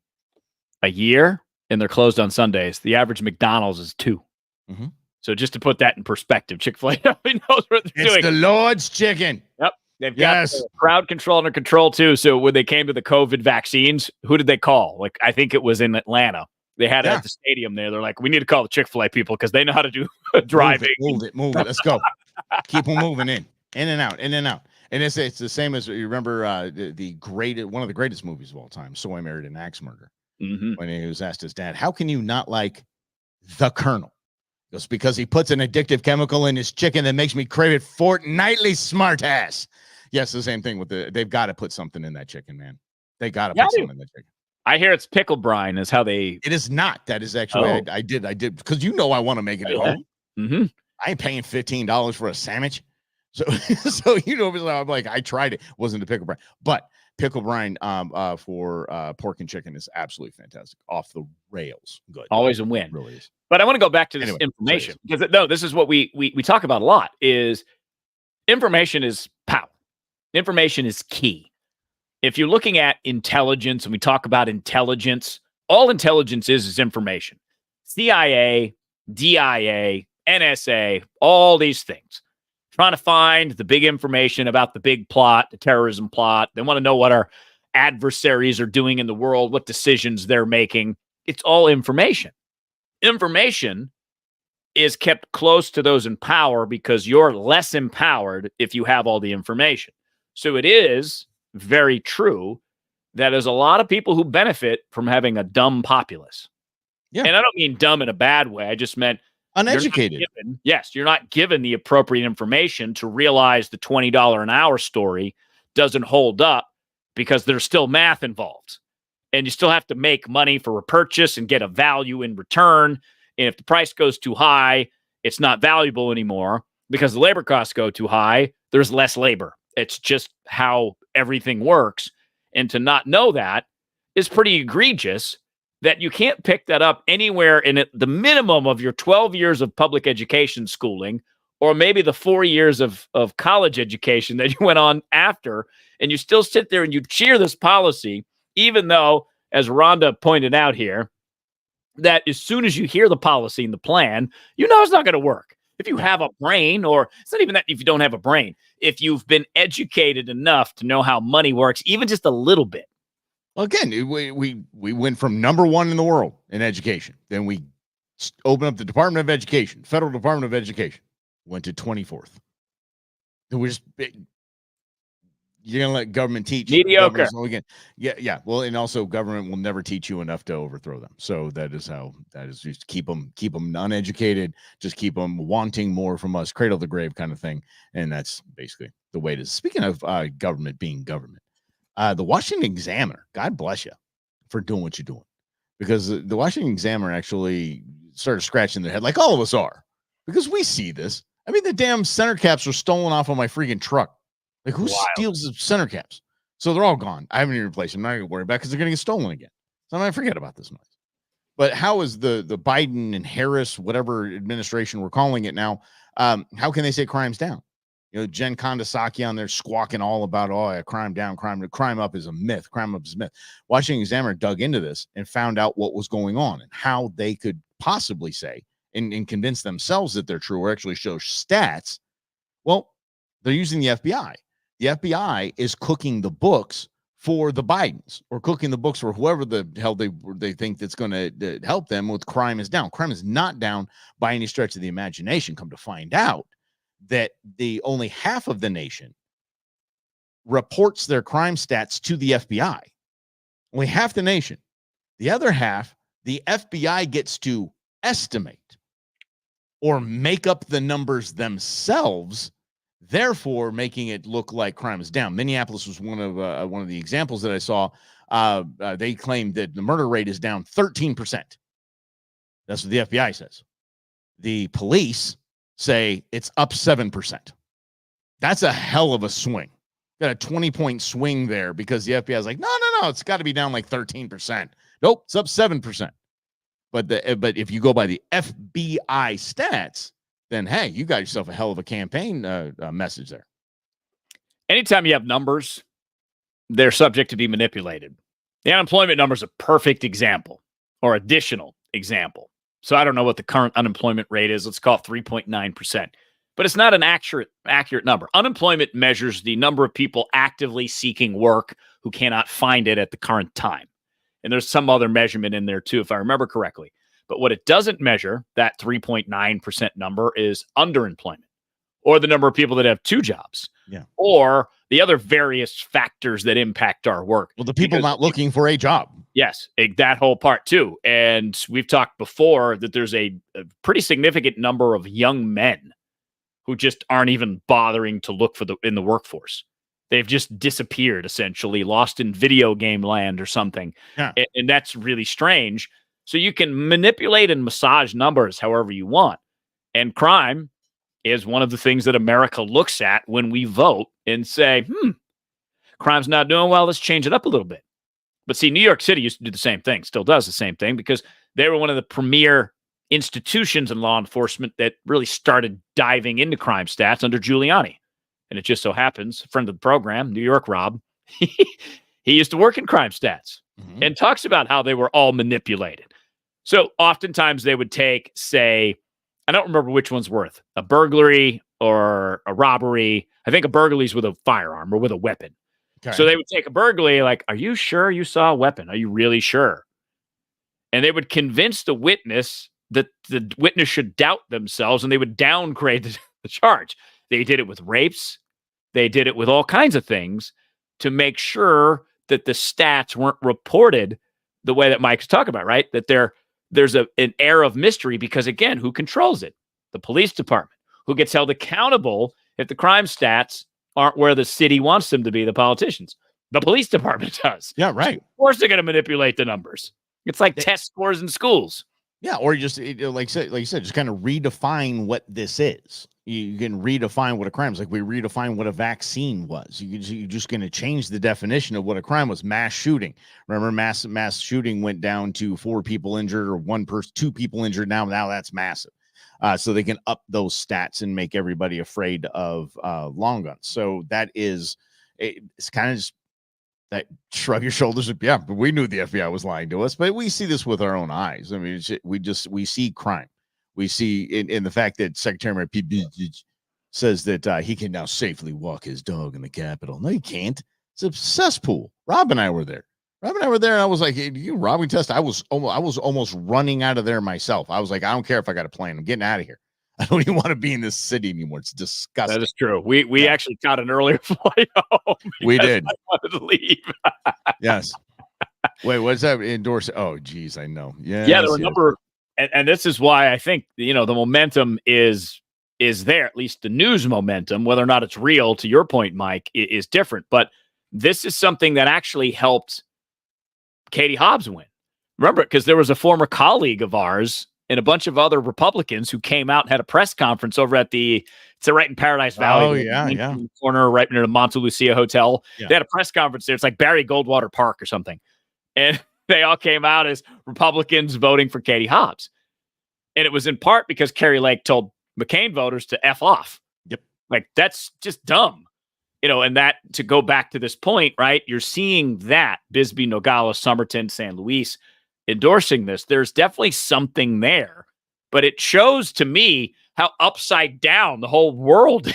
a year, and they're closed on Sundays. The average McDonald's is 2. Mm-hmm. So just to put that in perspective, Chick-fil-A knows what they're doing. It's the Lord's chicken. Yep. They've got the crowd control under control, too. So when they came to the COVID vaccines, who did they call? Like, I think it was in Atlanta. They had it at the stadium there. They're like, we need to call the Chick-fil-A people because they know how to do driving. Move it. Let's go. Keep them moving in and out. And it's the same as, you remember one of the greatest movies of all time, So I Married an Axe Murderer. Mm-hmm. When he was asked his dad, how can you not like the Colonel? He goes, because he puts an addictive chemical in his chicken that makes me crave it fortnightly, smartass. Yes, the same thing with they've got to put something in that chicken, man. They got to put something in that chicken. I hear it's pickle brine is how they. It is not. That is actually I did because I want to make it at home. Mm-hmm. I ain't paying $15 for a sandwich, so I'm like, I tried it. Wasn't a pickle brine, but pickle brine for pork and chicken is absolutely fantastic. Off the rails, good. Always a win. It really is. But I want to go back to this information because this is what we talk about a lot. Is information is power. Information is key. If you're looking at intelligence and we talk about intelligence, all intelligence is information. CIA, DIA, NSA, all these things. Trying to find the big information about the big plot, the terrorism plot. They want to know what our adversaries are doing in the world, what decisions they're making. It's all information. Information is kept close to those in power because you're less empowered if you have all the information. So it is very true that there's a lot of people who benefit from having a dumb populace. Yeah. And I don't mean dumb in a bad way. I just meant uneducated. You're not given the appropriate information to realize the $20 an hour story doesn't hold up because there's still math involved. And you still have to make money for a purchase and get a value in return. And if the price goes too high, it's not valuable anymore because the labor costs go too high. There's less labor. It's just how everything works. And to not know that is pretty egregious, that you can't pick that up anywhere in the minimum of your 12 years of public education schooling, or maybe the 4 years of college education that you went on after. And you still sit there and you cheer this policy, even though, as Rhonda pointed out here, that as soon as you hear the policy and the plan, you know it's not going to work. If you have a brain, or it's not even that if you don't have a brain, if you've been educated enough to know how money works, even just a little bit. Well, again, we went from number 1 in the world in education. Then we opened up the Department of Education, Federal Department of Education, went to 24th. We're just, you're going to let government teach. Mediocre. Yeah. Well, and also government will never teach you enough to overthrow them. So that is just keep them uneducated, just keep them wanting more from us, cradle to grave kind of thing. And that's basically the way it is. Speaking of government being government, the Washington Examiner, God bless you for doing what you're doing, because the Washington Examiner actually started scratching their head like all of us are, because we see this. I mean, the damn center caps were stolen off of my freaking truck. Like, who steals the center caps? So they're all gone. I haven't even replaced them. I'm not going to worry about it because they're going to get stolen again. So I'm going to forget about this noise. But how is the Biden and Harris, whatever administration we're calling it now, how can they say crime's down? You know, Jen Kondasaki on there squawking all about, crime down, crime up is a myth. Crime up is a myth. Washington Examiner dug into this and found out what was going on and how they could possibly say and convince themselves that they're true or actually show stats. Well, they're using the FBI. The FBI is cooking the books for the Bidens, or cooking the books for whoever the hell they think that's going to help them with crime is down. Crime is not down by any stretch of the imagination. Come to find out that only half of the nation reports their crime stats to the FBI. Only half the nation. The other half, the FBI gets to estimate or make up the numbers themselves, therefore making it look like crime is down. Minneapolis was one of the examples that I saw. They claimed that the murder rate is down 13%. That's what the FBI says. The police say it's up 7%. That's a hell of a swing. Got a 20-point swing there because the FBI is like, no, it's got to be down like 13%. Nope, it's up 7%. But if you go by the FBI stats, then hey, you got yourself a hell of a campaign message there. Anytime you have numbers, they're subject to be manipulated. The unemployment number is a perfect example, or additional example. So I don't know what the current unemployment rate is. Let's call it 3.9%. But it's not an accurate number. Unemployment measures the number of people actively seeking work who cannot find it at the current time. And there's some other measurement in there too, if I remember correctly. But what it doesn't measure, that 3.9% number, is underemployment, or the number of people that have 2 jobs, or the other various factors that impact our work. Well, the people not looking for a job. Yes, that whole part too. And we've talked before that there's a pretty significant number of young men who just aren't even bothering to look in the workforce. They've just disappeared, essentially, lost in video game land or something. Yeah. And that's really strange. So you can manipulate and massage numbers however you want. And crime is one of the things that America looks at when we vote and say, crime's not doing well, let's change it up a little bit. But see, New York City used to do the same thing, still does the same thing, because they were one of the premier institutions in law enforcement that really started diving into crime stats under Giuliani. And it just so happens, a friend of the program, New York Rob, he used to work in crime stats and talks about how they were all manipulated. So oftentimes they would take, say, I don't remember which one's worth, a burglary or a robbery. I think a burglary is with a firearm or with a weapon. Okay. So they would take a burglary, like, are you sure you saw a weapon? Are you really sure? And they would convince the witness that the witness should doubt themselves, and they would downgrade the charge. They did it with rapes. They did it with all kinds of things to make sure that the stats weren't reported the way that Mike's talking about, right? That there's an air of mystery because, again, who controls it? The police department. Who gets held accountable if the crime stats aren't where the city wants them to be? The politicians. The police department does. Yeah, right. Of course they're going to manipulate the numbers. It's like test scores in schools. Yeah, or you just, like you said, just kind of redefine what this is. You can redefine what a crime is. Like we redefine what a vaccine was. You're just going to change the definition of what a crime was. Mass shooting. Remember, mass shooting went down to 4 people injured or 2 people injured. Now that's massive. So they can up those stats and make everybody afraid of long guns. So that is, it's kind of just That shrug your shoulders. Yeah, but we knew the FBI was lying to us, but we see this with our own eyes. I mean, we see crime. We see in the fact that Secretary says that he can now safely walk his dog in the Capitol. No, he can't. It's a cesspool. Rob and I were there. And I was like, hey, you robbing test? I was almost running out of there myself. I was like, I don't care if I got a plane. I'm getting out of here. I don't even want to be in this city anymore. It's disgusting. That is true. We actually got an earlier flight home. We did. I wanted to leave. Yes. Wait, what's that endorse? Oh, geez, I know. Yeah, there were a number, and this is why I think the momentum is there. At least the news momentum, whether or not it's real, to your point, Mike, is different. But this is something that actually helped Katie Hobbs win. Remember, because there was a former colleague of ours and a bunch of other Republicans who came out and had a press conference over at it's right in Paradise Valley. Oh, yeah. In the corner right near the Monte Lucia Hotel. Yeah. They had a press conference there. It's like Barry Goldwater Park or something. And they all came out as Republicans voting for Katie Hobbs. And it was in part because Kari Lake told McCain voters to F off. Yep. Like, that's just dumb. And that, to go back to this point, right? You're seeing that Bisbee, Nogales, Somerton, San Luis endorsing this. There's definitely something there, but it shows to me how upside down the whole world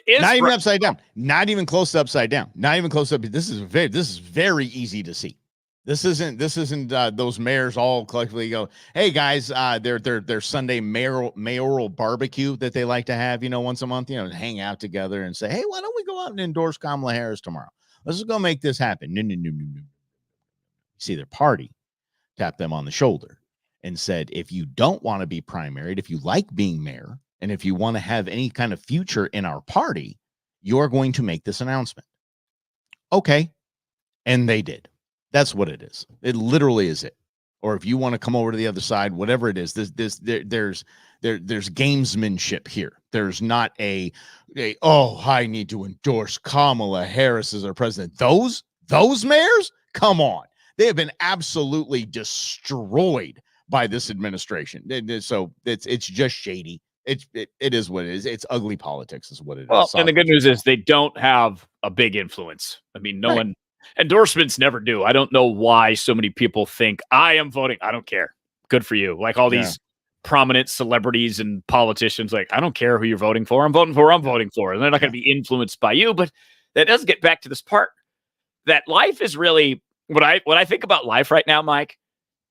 is. Not even upside down. Not even close to upside down. Not even close to. This is very easy to see. This isn't those mayors all collectively go, hey guys, their Sunday mayoral barbecue that they like to have, once a month, hang out together and say, hey, why don't we go out and endorse Kamala Harris tomorrow? Let's just go make this happen. No. See, their party tapped them on the shoulder and said, if you don't want to be primaried, if you like being mayor, and if you want to have any kind of future in our party, you're going to make this announcement. Okay. And they did. That's what it is. It literally is it. Or if you want to come over to the other side, whatever it is, there's gamesmanship here. There's not I need to endorse Kamala Harris as our president. Those mayors, come on. They have been absolutely destroyed by this administration. So it's just shady. It is what it is. It's ugly politics is what it is. Well, and the good news is they don't have a big influence. I mean, no one. Endorsements never do. I don't know why so many people think I am voting. I don't care. Good for you. Like all these prominent celebrities and politicians, like, I don't care who you're voting for. I'm voting for. And they're not going to be influenced by you. But that does get back to this part that life is really what I think about life right now, Mike.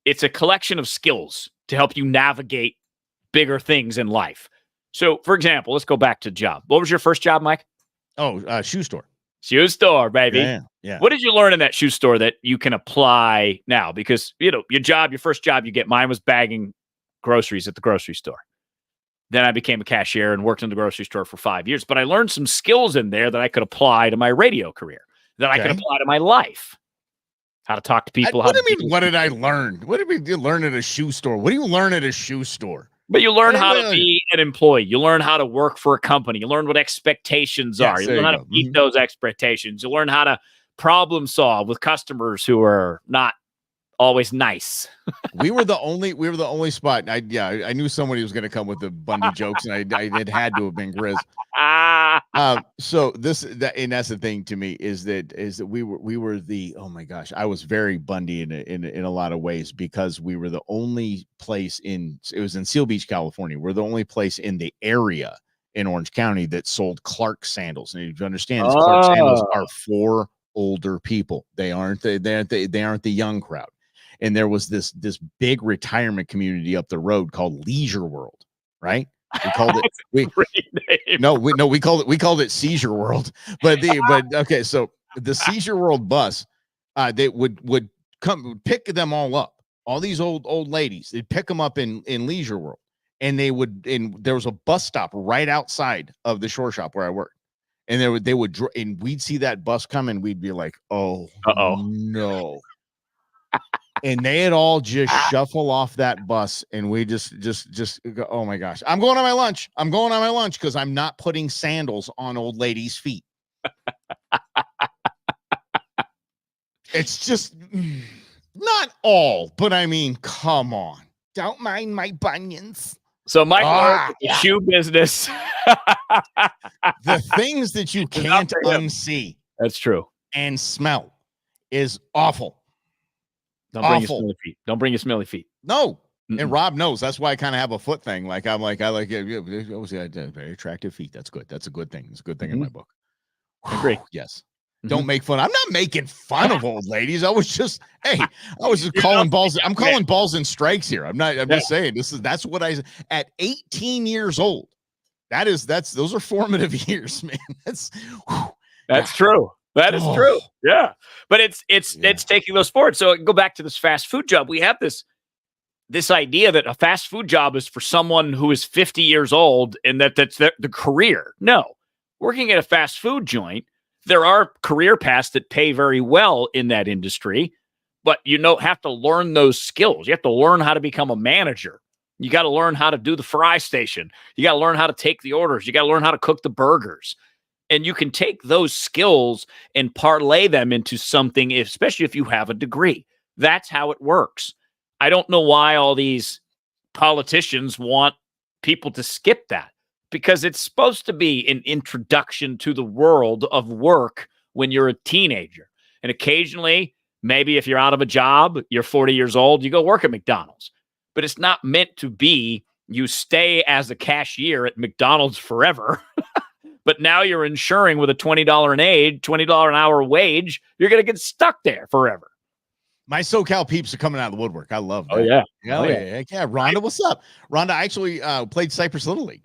It's a collection of skills to help you navigate bigger things in life. So, for example, let's go back to job. What was your first job, Mike? Oh, shoe store. Shoe store, baby. Yeah. What did you learn in that shoe store that you can apply now? Because, your first job you get, mine was bagging groceries at the grocery store. Then I became a cashier and worked in the grocery store for 5 years. But I learned some skills in there that I could apply to my radio career, that I could apply to my life. How to talk to people. What do you mean, what did I learn? What did you learn at a shoe store? What do you learn at a shoe store? But you learn how to be an employee. You learn how to work for a company. You learn what expectations are. You learn how to meet those expectations. You learn how to problem solve with customers who are not always nice. we were the only spot. I knew somebody was going to come with the Bundy jokes, and it had to have been Grizz. So and that's the thing to me is that we were the, oh my gosh, I was very Bundy in a lot of ways, because we were the only place it was in Seal Beach, California. We're the only place in the area in Orange County that sold Clark sandals. And if you understand, Clark sandals are for older people. They aren't the young crowd. And there was this big retirement community up the road called Leisure World, right? We called it we called it Seizure World. But okay, so the Seizure World bus, they would come pick them all up. All these old ladies, they'd pick them up in Leisure World, and there was a bus stop right outside of the shore shop where I worked. And and we'd see that bus come, and we'd be like, oh no. And they had all just shuffle off that bus, and we just go, oh my gosh, I'm going on my lunch because I'm not putting sandals on old ladies' feet. It's just not all, but I mean, come on, don't mind my bunions. So Mike, shoe business, the things that you can't unsee. That's true. And smell is awful. Don't bring your Awful. smelly feet. Don't bring your smelly feet. No. Mm-mm. And Rob knows. That's why I kind of have a foot thing. Like I like very attractive feet. That's good. That's a good thing. It's a good thing in my book. Agree. Yes. Mhm. Don't make fun. I'm not making fun of old ladies. I was just calling balls. I'm calling balls and strikes here. I'm just saying that's what at 18 years old. Those are formative years, man. That's true. That is true. Yeah. But it's taking those forward. So go back to this fast food job. We have this idea that a fast food job is for someone who is 50 years old and that's the career. No. Working at a fast food joint, there are career paths that pay very well in that industry, but you have to learn those skills. You have to learn how to become a manager. You got to learn how to do the fry station. You got to learn how to take the orders. You got to learn how to cook the burgers. And you can take those skills and parlay them into something, especially if you have a degree. That's how it works. I don't know why all these politicians want people to skip that, because it's supposed to be an introduction to the world of work when you're a teenager. And occasionally, maybe if you're out of a job, you're 40 years old, you go work at McDonald's. But it's not meant to be you stay as a cashier at McDonald's forever. But now you're ensuring with a $20 an hour wage, you're going to get stuck there forever. My SoCal peeps are coming out of the woodwork. I love that. Oh, yeah. Yeah. Rhonda, what's up? Rhonda actually played Cypress Little League.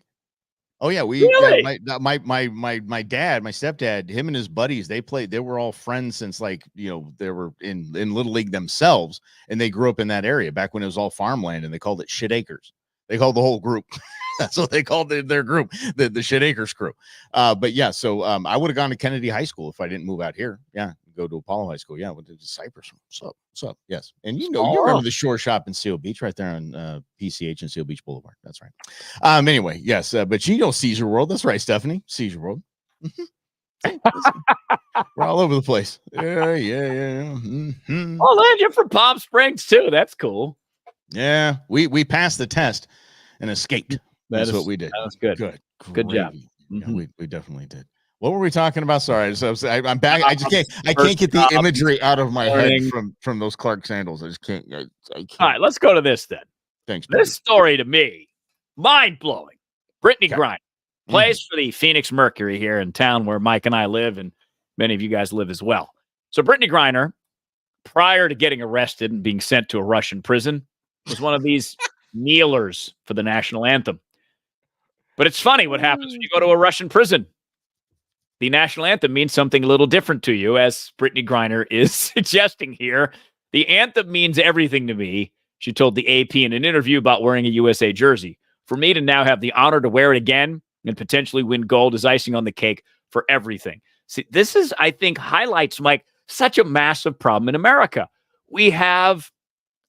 Oh yeah, Really? my dad, my stepdad, him and his buddies, they were all friends since they were in Little League themselves, and they grew up in that area back when it was all farmland, and they called it Shit Acres. They called the whole group. That's what they called their group, the Shit Acres crew. But yeah, so I would have gone to Kennedy High School if I didn't move out here. Yeah, go to Apollo High School. Yeah, went to Cypress. What's up? Yes, and you remember the Shore Shop in Seal Beach right there on PCH and Seal Beach Boulevard. That's right. Anyway, yes, but Caesar World. That's right, Stephanie. Caesar World. We're all over the place. Yeah. Mm-hmm. Oh, Lynn, you're from Palm Springs too. That's cool. Yeah, we passed the test and escaped. That's what we did. That was good. Good job. Yeah, we definitely did. What were we talking about? Sorry, I'm back. I can't get the imagery out of my head from those Clark sandals. I just can't. I can't. All right, let's go to this then. Thanks. Buddy. This story to me, mind blowing. Brittany Griner plays for the Phoenix Mercury here in town where Mike and I live, and many of you guys live as well. So Brittany Griner, prior to getting arrested and being sent to a Russian prison, was one of these kneelers for the national anthem. But it's funny what happens when you go to a Russian prison. The national anthem means something a little different to you, as Brittany Griner is suggesting here. The anthem means everything to me, she told the AP in an interview about wearing a USA jersey. For me to now have the honor to wear it again and potentially win gold is icing on the cake for everything. See, this is, I think, highlights, Mike, such a massive problem in America. We have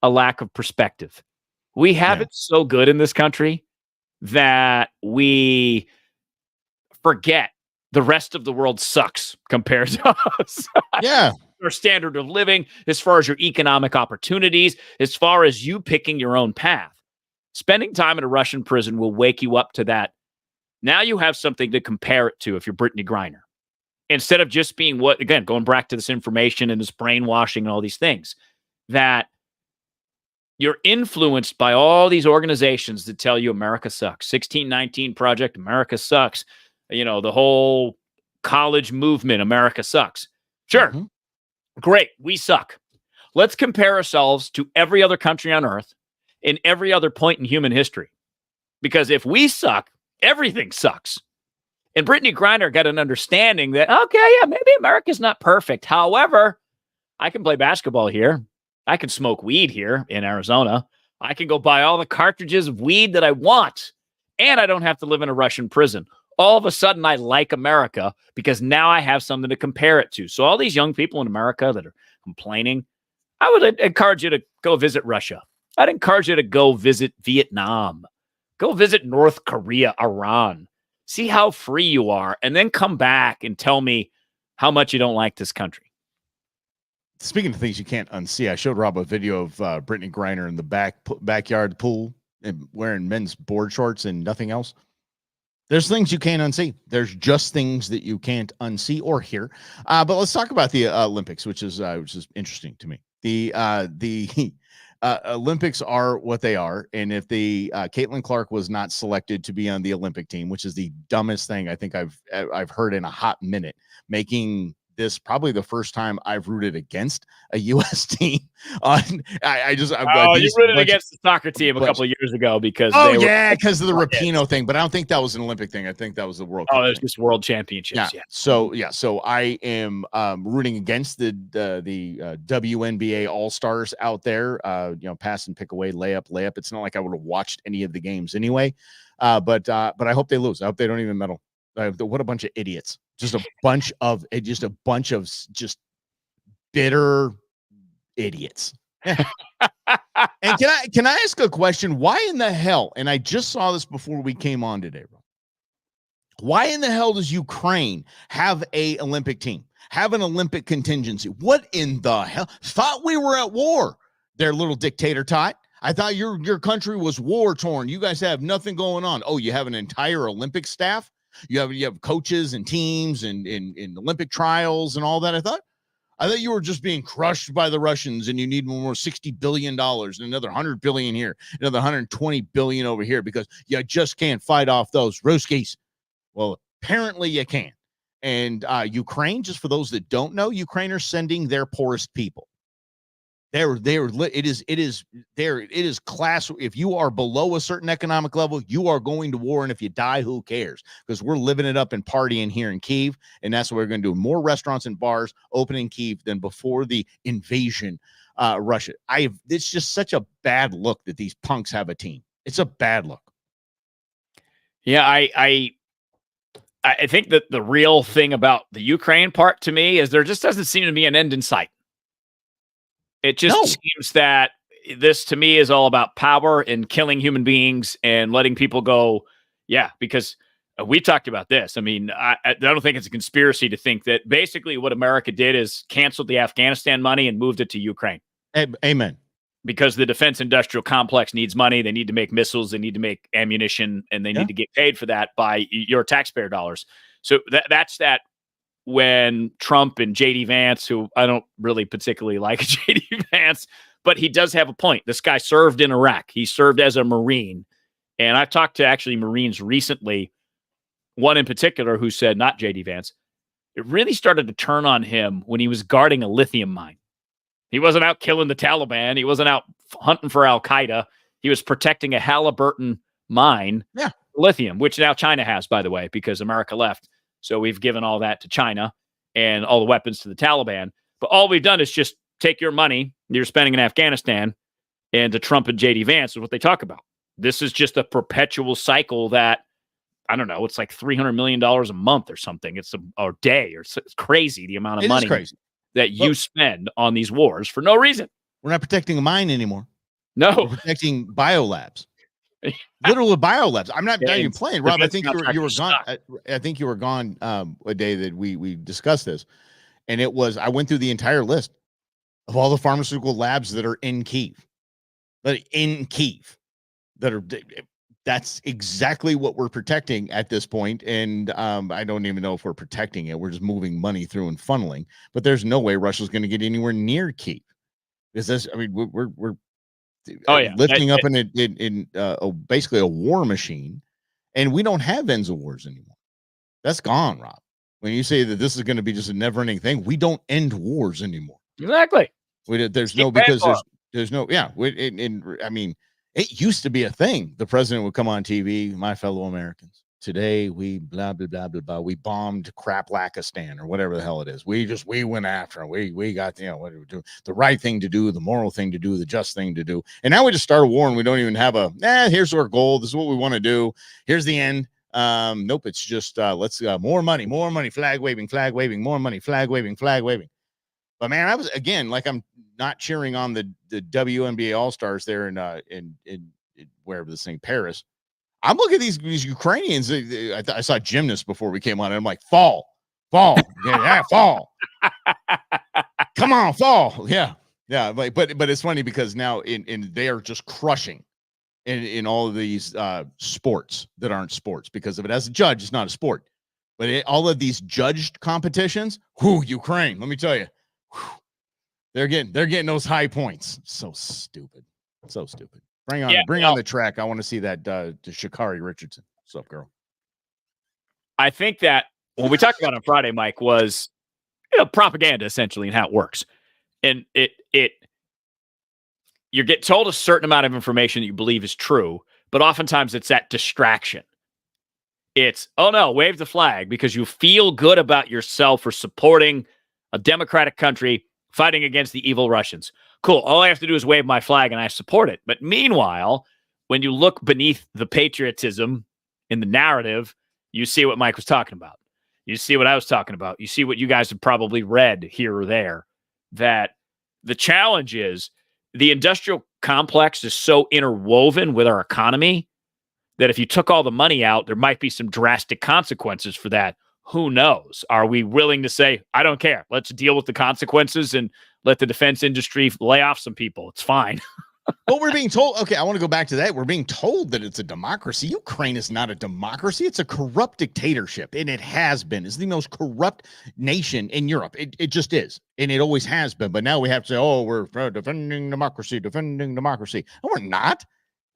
a lack of perspective. We have it so good in this country that we forget the rest of the world sucks compared to us. Yeah. Our standard of living, as far as your economic opportunities, as far as you picking your own path. Spending time in a Russian prison will wake you up to that. Now you have something to compare it to if you're Brittany Griner. Instead of just being going back to this information and this brainwashing and all these things, that you're influenced by all these organizations that tell you America sucks. 1619 Project, America sucks. The whole college movement, America sucks. Sure. Mm-hmm. Great. We suck. Let's compare ourselves to every other country on earth in every other point in human history. Because if we suck, everything sucks. And Brittany Griner got an understanding that, maybe America's not perfect. However, I can play basketball here. I can smoke weed here in Arizona. I can go buy all the cartridges of weed that I want. And I don't have to live in a Russian prison. All of a sudden, I like America because now I have something to compare it to. So all these young people in America that are complaining, I would encourage you to go visit Russia. I'd encourage you to go visit Vietnam. Go visit North Korea, Iran. See how free you are, and then come back and tell me how much you don't like this country. Speaking of things you can't unsee, I showed Rob a video of Brittany Griner in the backyard pool and wearing men's board shorts and nothing else. There's things you can't unsee. There's just things that you can't unsee or hear. But let's talk about the Olympics, which is interesting to me. The Olympics are what they are, and if the Caitlin Clark was not selected to be on the Olympic team, which is the dumbest thing I think I've heard in a hot minute, making this probably the first time I've rooted against a U.S. team. You rooted against the soccer team a couple of years ago because because of the Rapinoe thing, but I don't think that was an Olympic thing. I think that was the World Cup. There's just World Championships. Yeah. So I am rooting against the WNBA All Stars out there. Pass and pick away, layup. It's not like I would have watched any of the games anyway. But I hope they lose. I hope they don't even medal. What a bunch of idiots. Just a bunch of just bitter idiots. And can I ask a question? Why in the hell? And I just saw this before we came on today, bro. Why in the hell does Ukraine have a Olympic team? Have an Olympic contingency? What in the hell? Thought we were at war. Their little dictator tot. I thought your country was war torn. You guys have nothing going on. Oh, you have an entire Olympic staff? You have coaches and teams and Olympic trials and all that. I thought you were just being crushed by the Russians and you need more $60 billion and another 100 billion here, another 120 billion over here because you just can't fight off those Ruskies. Well, apparently you can. And Ukraine, just for those that don't know, Ukraine are sending their poorest people. It is class. If you are below a certain economic level, you are going to war. And if you die, who cares? Because we're living it up and partying here in Kyiv. And that's what we're going to do. More restaurants and bars open in Kyiv than before the invasion, Russia. It's just such a bad look that these punks have a team. It's a bad look. Yeah. I think that the real thing about the Ukraine part to me is there just doesn't seem to be an end in sight. It just seems that this, to me, is all about power and killing human beings and letting people go. Yeah, because we talked about this. I mean, I don't think it's a conspiracy to think that basically what America did is canceled the Afghanistan money and moved it to Ukraine. Amen. Because the defense industrial complex needs money. They need to make missiles. They need to make ammunition, and they need to get paid for that by your taxpayer dollars. So that's that. When Trump and J.D. Vance, who I don't really particularly like J.D. Vance, but he does have a point. This guy served in Iraq. He served as a Marine. And I've talked to actually Marines recently, one in particular who said, not J.D. Vance, it really started to turn on him when he was guarding a lithium mine. He wasn't out killing the Taliban. He wasn't out hunting for Al-Qaeda. He was protecting a Halliburton mine, lithium, which now China has, by the way, because America left. So we've given all that to China and all the weapons to the Taliban. But all we've done is just take your money you're spending in Afghanistan and to Trump and J.D. Vance is what they talk about. This is just a perpetual cycle that, I don't know, it's like $300 million a month or something. It's a day or it's crazy the amount of money that you spend on these wars for no reason. We're not protecting a mine anymore. No. We're protecting biolabs. Literal biolabs. I'm not even playing, Rob. I think you were gone. I think you were gone a day that we discussed this, and it was I went through the entire list of all the pharmaceutical labs that are in Kyiv, that's exactly what we're protecting at this point. And I don't even know if we're protecting it. We're just moving money through and funneling. But there's no way Russia's going to get anywhere near Kyiv. Because this, I mean, we're lifting up in basically a war machine, and we don't have ends of wars anymore. That's gone, Rob. When you say that this is going to be just a never-ending thing, we don't end wars anymore. Exactly. There's no. I mean, it used to be a thing. The president would come on TV, my fellow Americans. Today we blah blah blah blah blah. We bombed Kraplakistan or whatever the hell it is. We went after them. We got what do we do? The right thing to do, the moral thing to do, the just thing to do. And now we just start a war and we don't even have here's our goal. This is what we want to do. Here's the end. Nope. It's just let's more money, flag waving, more money, flag waving. But man, I was again I'm not cheering on the WNBA All Stars there in wherever this thing, Paris. I'm looking at these Ukrainians. I saw gymnasts before we came on, and I'm like, fall, yeah, fall. Come on, fall, yeah. But it's funny because now they are just crushing in all of these sports that aren't sports, because if it has a judge, it's not a sport. But all of these judged competitions, Ukraine, let me tell you, they're getting those high points. So stupid. Bring on the track. I want to see that to Sha'Carri Richardson. What's up, girl? I think that what we talked about on Friday, Mike, was propaganda essentially and how it works. And you get told a certain amount of information that you believe is true, but oftentimes it's that distraction. It's, oh no, wave the flag because you feel good about yourself for supporting a democratic country fighting against the evil Russians. Cool. All I have to do is wave my flag and I support it. But meanwhile, when you look beneath the patriotism in the narrative, you see what Mike was talking about. You see what I was talking about. You see what you guys have probably read here or there, that the challenge is the industrial complex is so interwoven with our economy that if you took all the money out, there might be some drastic consequences for that. Who knows? Are we willing to say, I don't care. Let's deal with the consequences and let the defense industry lay off some people. It's fine. Well, we're being told, okay, I want to go back to that. We're being told that it's a democracy. Ukraine is not a democracy. It's a corrupt dictatorship, and it has been. It's the most corrupt nation in Europe. It just is, and it always has been. But now we have to say, oh, we're defending democracy. And we're not.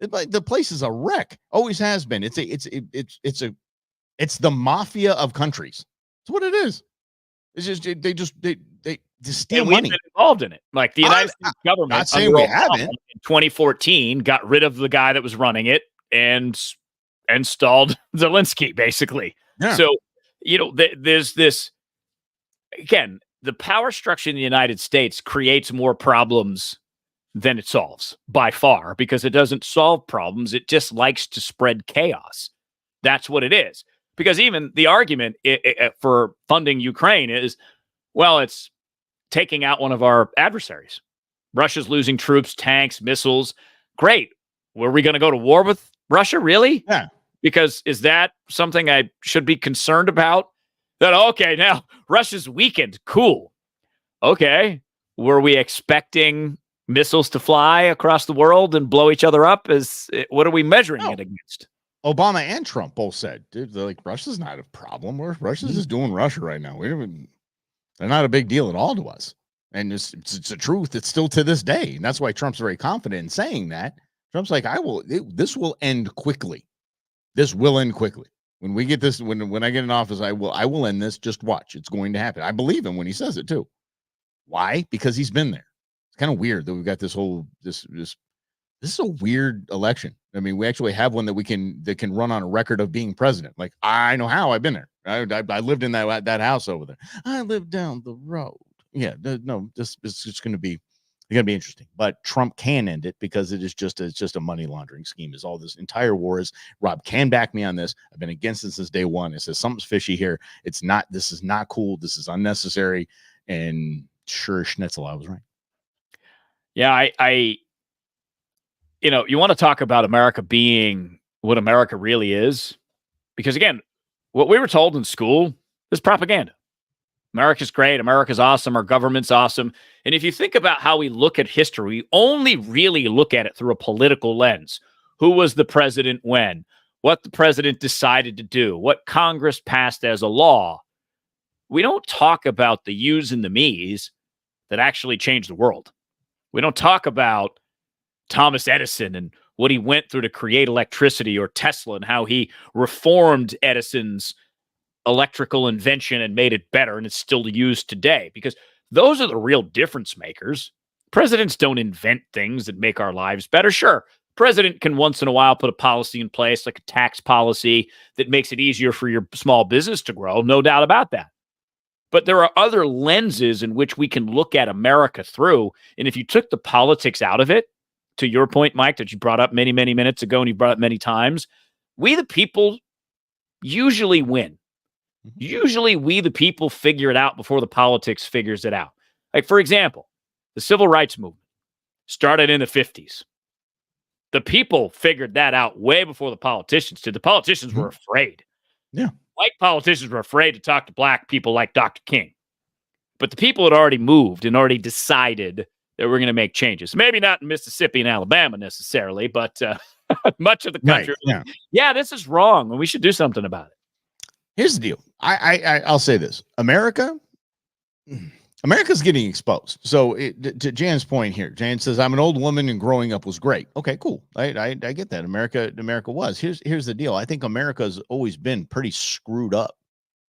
The place is a wreck. Always has been. It's the mafia of countries. That's what it is. It's just they steal money. We've been involved in it. Like the United States government, not saying we haven't. In 2014, got rid of the guy that was running it and installed Zelensky, basically. Yeah. So there's this again. The power structure in the United States creates more problems than it solves by far, because it doesn't solve problems. It just likes to spread chaos. That's what it is. Because even the argument for funding Ukraine is, well, it's taking out one of our adversaries. Russia's losing troops, tanks, missiles. Great. Were we going to go to war with Russia? Really? Yeah. Because is that something I should be concerned about? That, okay, now Russia's weakened. Cool. Okay. Were we expecting missiles to fly across the world and blow each other up? What are we measuring it against? Obama and Trump both said, dude, they're like, Russia's not a problem. Russia's just doing Russia right now. They're not a big deal at all to us. And it's the truth. It's still to this day. And that's why Trump's very confident in saying that. Trump's like, this will end quickly. This will end quickly. When we get this, when I get in office, I will end this. Just watch. It's going to happen. I believe him when he says it too. Why? Because he's been there. It's kind of weird that we've got this whole, this is a weird election. I mean, we actually have one that can run on a record of being president. Like, I know how. I've been there. I lived in that house over there. I lived down the road. Yeah, no, it's going to be interesting. But Trump can end it because it's just a money laundering scheme. Is all this entire war is. Rob can back me on this. I've been against it since day one. It says something's fishy here. It's not. This is not cool. This is unnecessary. And sure, Schnitzel, I was right. Yeah, you want to talk about America being what America really is? Because again, what we were told in school is propaganda. America's great. America's awesome. Our government's awesome. And if you think about how we look at history, we only really look at it through a political lens. Who was the president when? What the president decided to do? What Congress passed as a law? We don't talk about the yous and the me's that actually changed the world. We don't talk about Thomas Edison and what he went through to create electricity, or Tesla and how he reformed Edison's electrical invention and made it better, and it's still used today, because those are the real difference makers. Presidents don't invent things that make our lives better. Sure, president can once in a while put a policy in place, like a tax policy that makes it easier for your small business to grow. No doubt about that. But there are other lenses in which we can look at America through. And if you took the politics out of it, to your point, Mike, that you brought up many, many minutes ago, and you brought up many times, we the people usually win. Usually we the people figure it out before the politics figures it out. Like, for example, the civil rights movement started in the 50s. The people figured that out way before the politicians did. The politicians were afraid. Yeah. White politicians were afraid to talk to black people like Dr. King. But the people had already moved and already decided that we're going to make changes. Maybe not in Mississippi and Alabama necessarily, but much of the country. Right, yeah. This is wrong, and we should do something about it. Here's the deal. I'll say this. America's getting exposed. So to Jan's point here, Jan says, I'm an old woman and growing up was great. Okay, cool. I get that. America was. Here's the deal. I think America's always been pretty screwed up.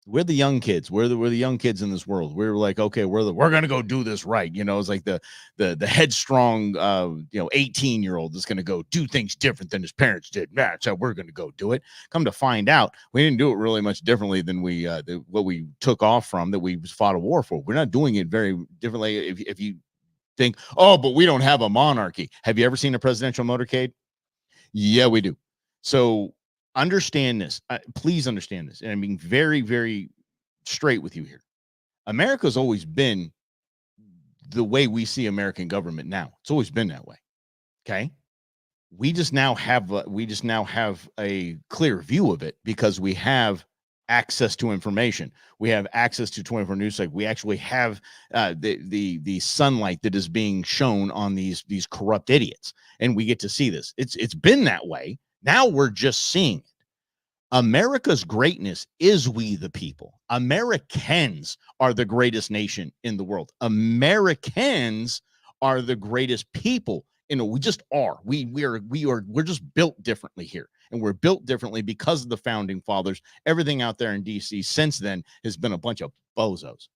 We're the young kids. We're the young kids in this world. We're like, okay, we're gonna go do this right. It's like the headstrong 18-year-old is gonna go do things different than his parents did. That's how we're gonna go do it. Come to find out, we didn't do it really much differently than what we took off from that we fought a war for. We're not doing it very differently. If you think, oh, but we don't have a monarchy. Have you ever seen a presidential motorcade? Yeah, we do. So understand this. Please understand this. And I'm being very, very straight with you here. America's always been the way we see American government now. It's always been that way. Okay. We just now have a clear view of it because we have access to information. We have access to 24 news. Like we actually have the sunlight that is being shown on these corrupt idiots, and we get to see this. It's been that way. Now we're just seeing it. America's greatness is we the people. Americans are the greatest nation in the world. Americans are the greatest people. We just are. We're just built differently here. And we're built differently because of the founding fathers. Everything out there in DC since then has been a bunch of bozos.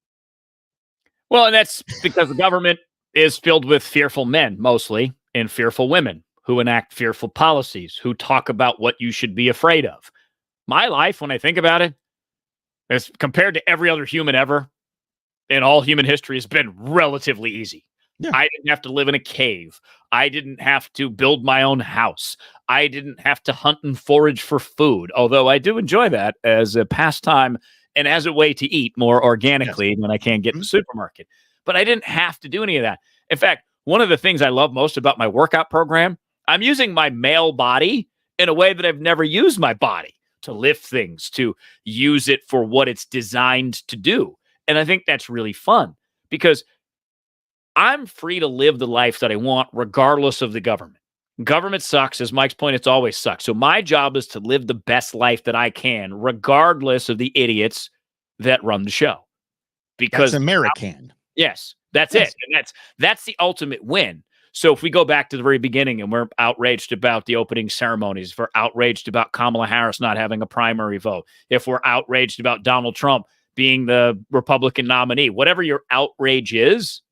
Well, and that's because the government is filled with fearful men mostly and fearful women who enact fearful policies, who talk about what you should be afraid of. My life, when I think about it, as compared to every other human ever in all human history, has been relatively easy. Yeah. I didn't have to live in a cave. I didn't have to build my own house. I didn't have to hunt and forage for food, although I do enjoy that as a pastime and as a way to eat more organically when I can't get in the supermarket. But I didn't have to do any of that. In fact, one of the things I love most about my workout program, I'm using my male body in a way that I've never used my body, to lift things, to use it for what it's designed to do. And I think that's really fun because I'm free to live the life that I want regardless of the government. Government sucks. As Mike's point, it's always sucked. So my job is to live the best life that I can regardless of the idiots that run the show. Because that's American. Yes, that's it. And that's the ultimate win. So if we go back to the very beginning and we're outraged about the opening ceremonies, if we're outraged about Kamala Harris not having a primary vote, if we're outraged about Donald Trump being the Republican nominee, whatever your outrage is,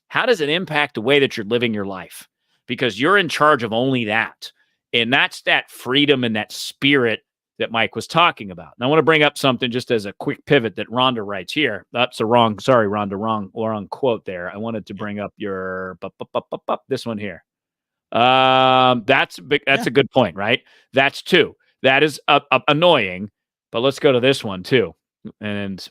how does it impact the way that you're living your life? Because you're in charge of only that. And that's that freedom and that spirit that Mike was talking about. And I want to bring up something just as a quick pivot that Rhonda writes here. That's a wrong, sorry, Rhonda, wrong quote there. I wanted to bring up your, this one here. That's a good point, right? That's two. That is annoying, but let's go to this one too. And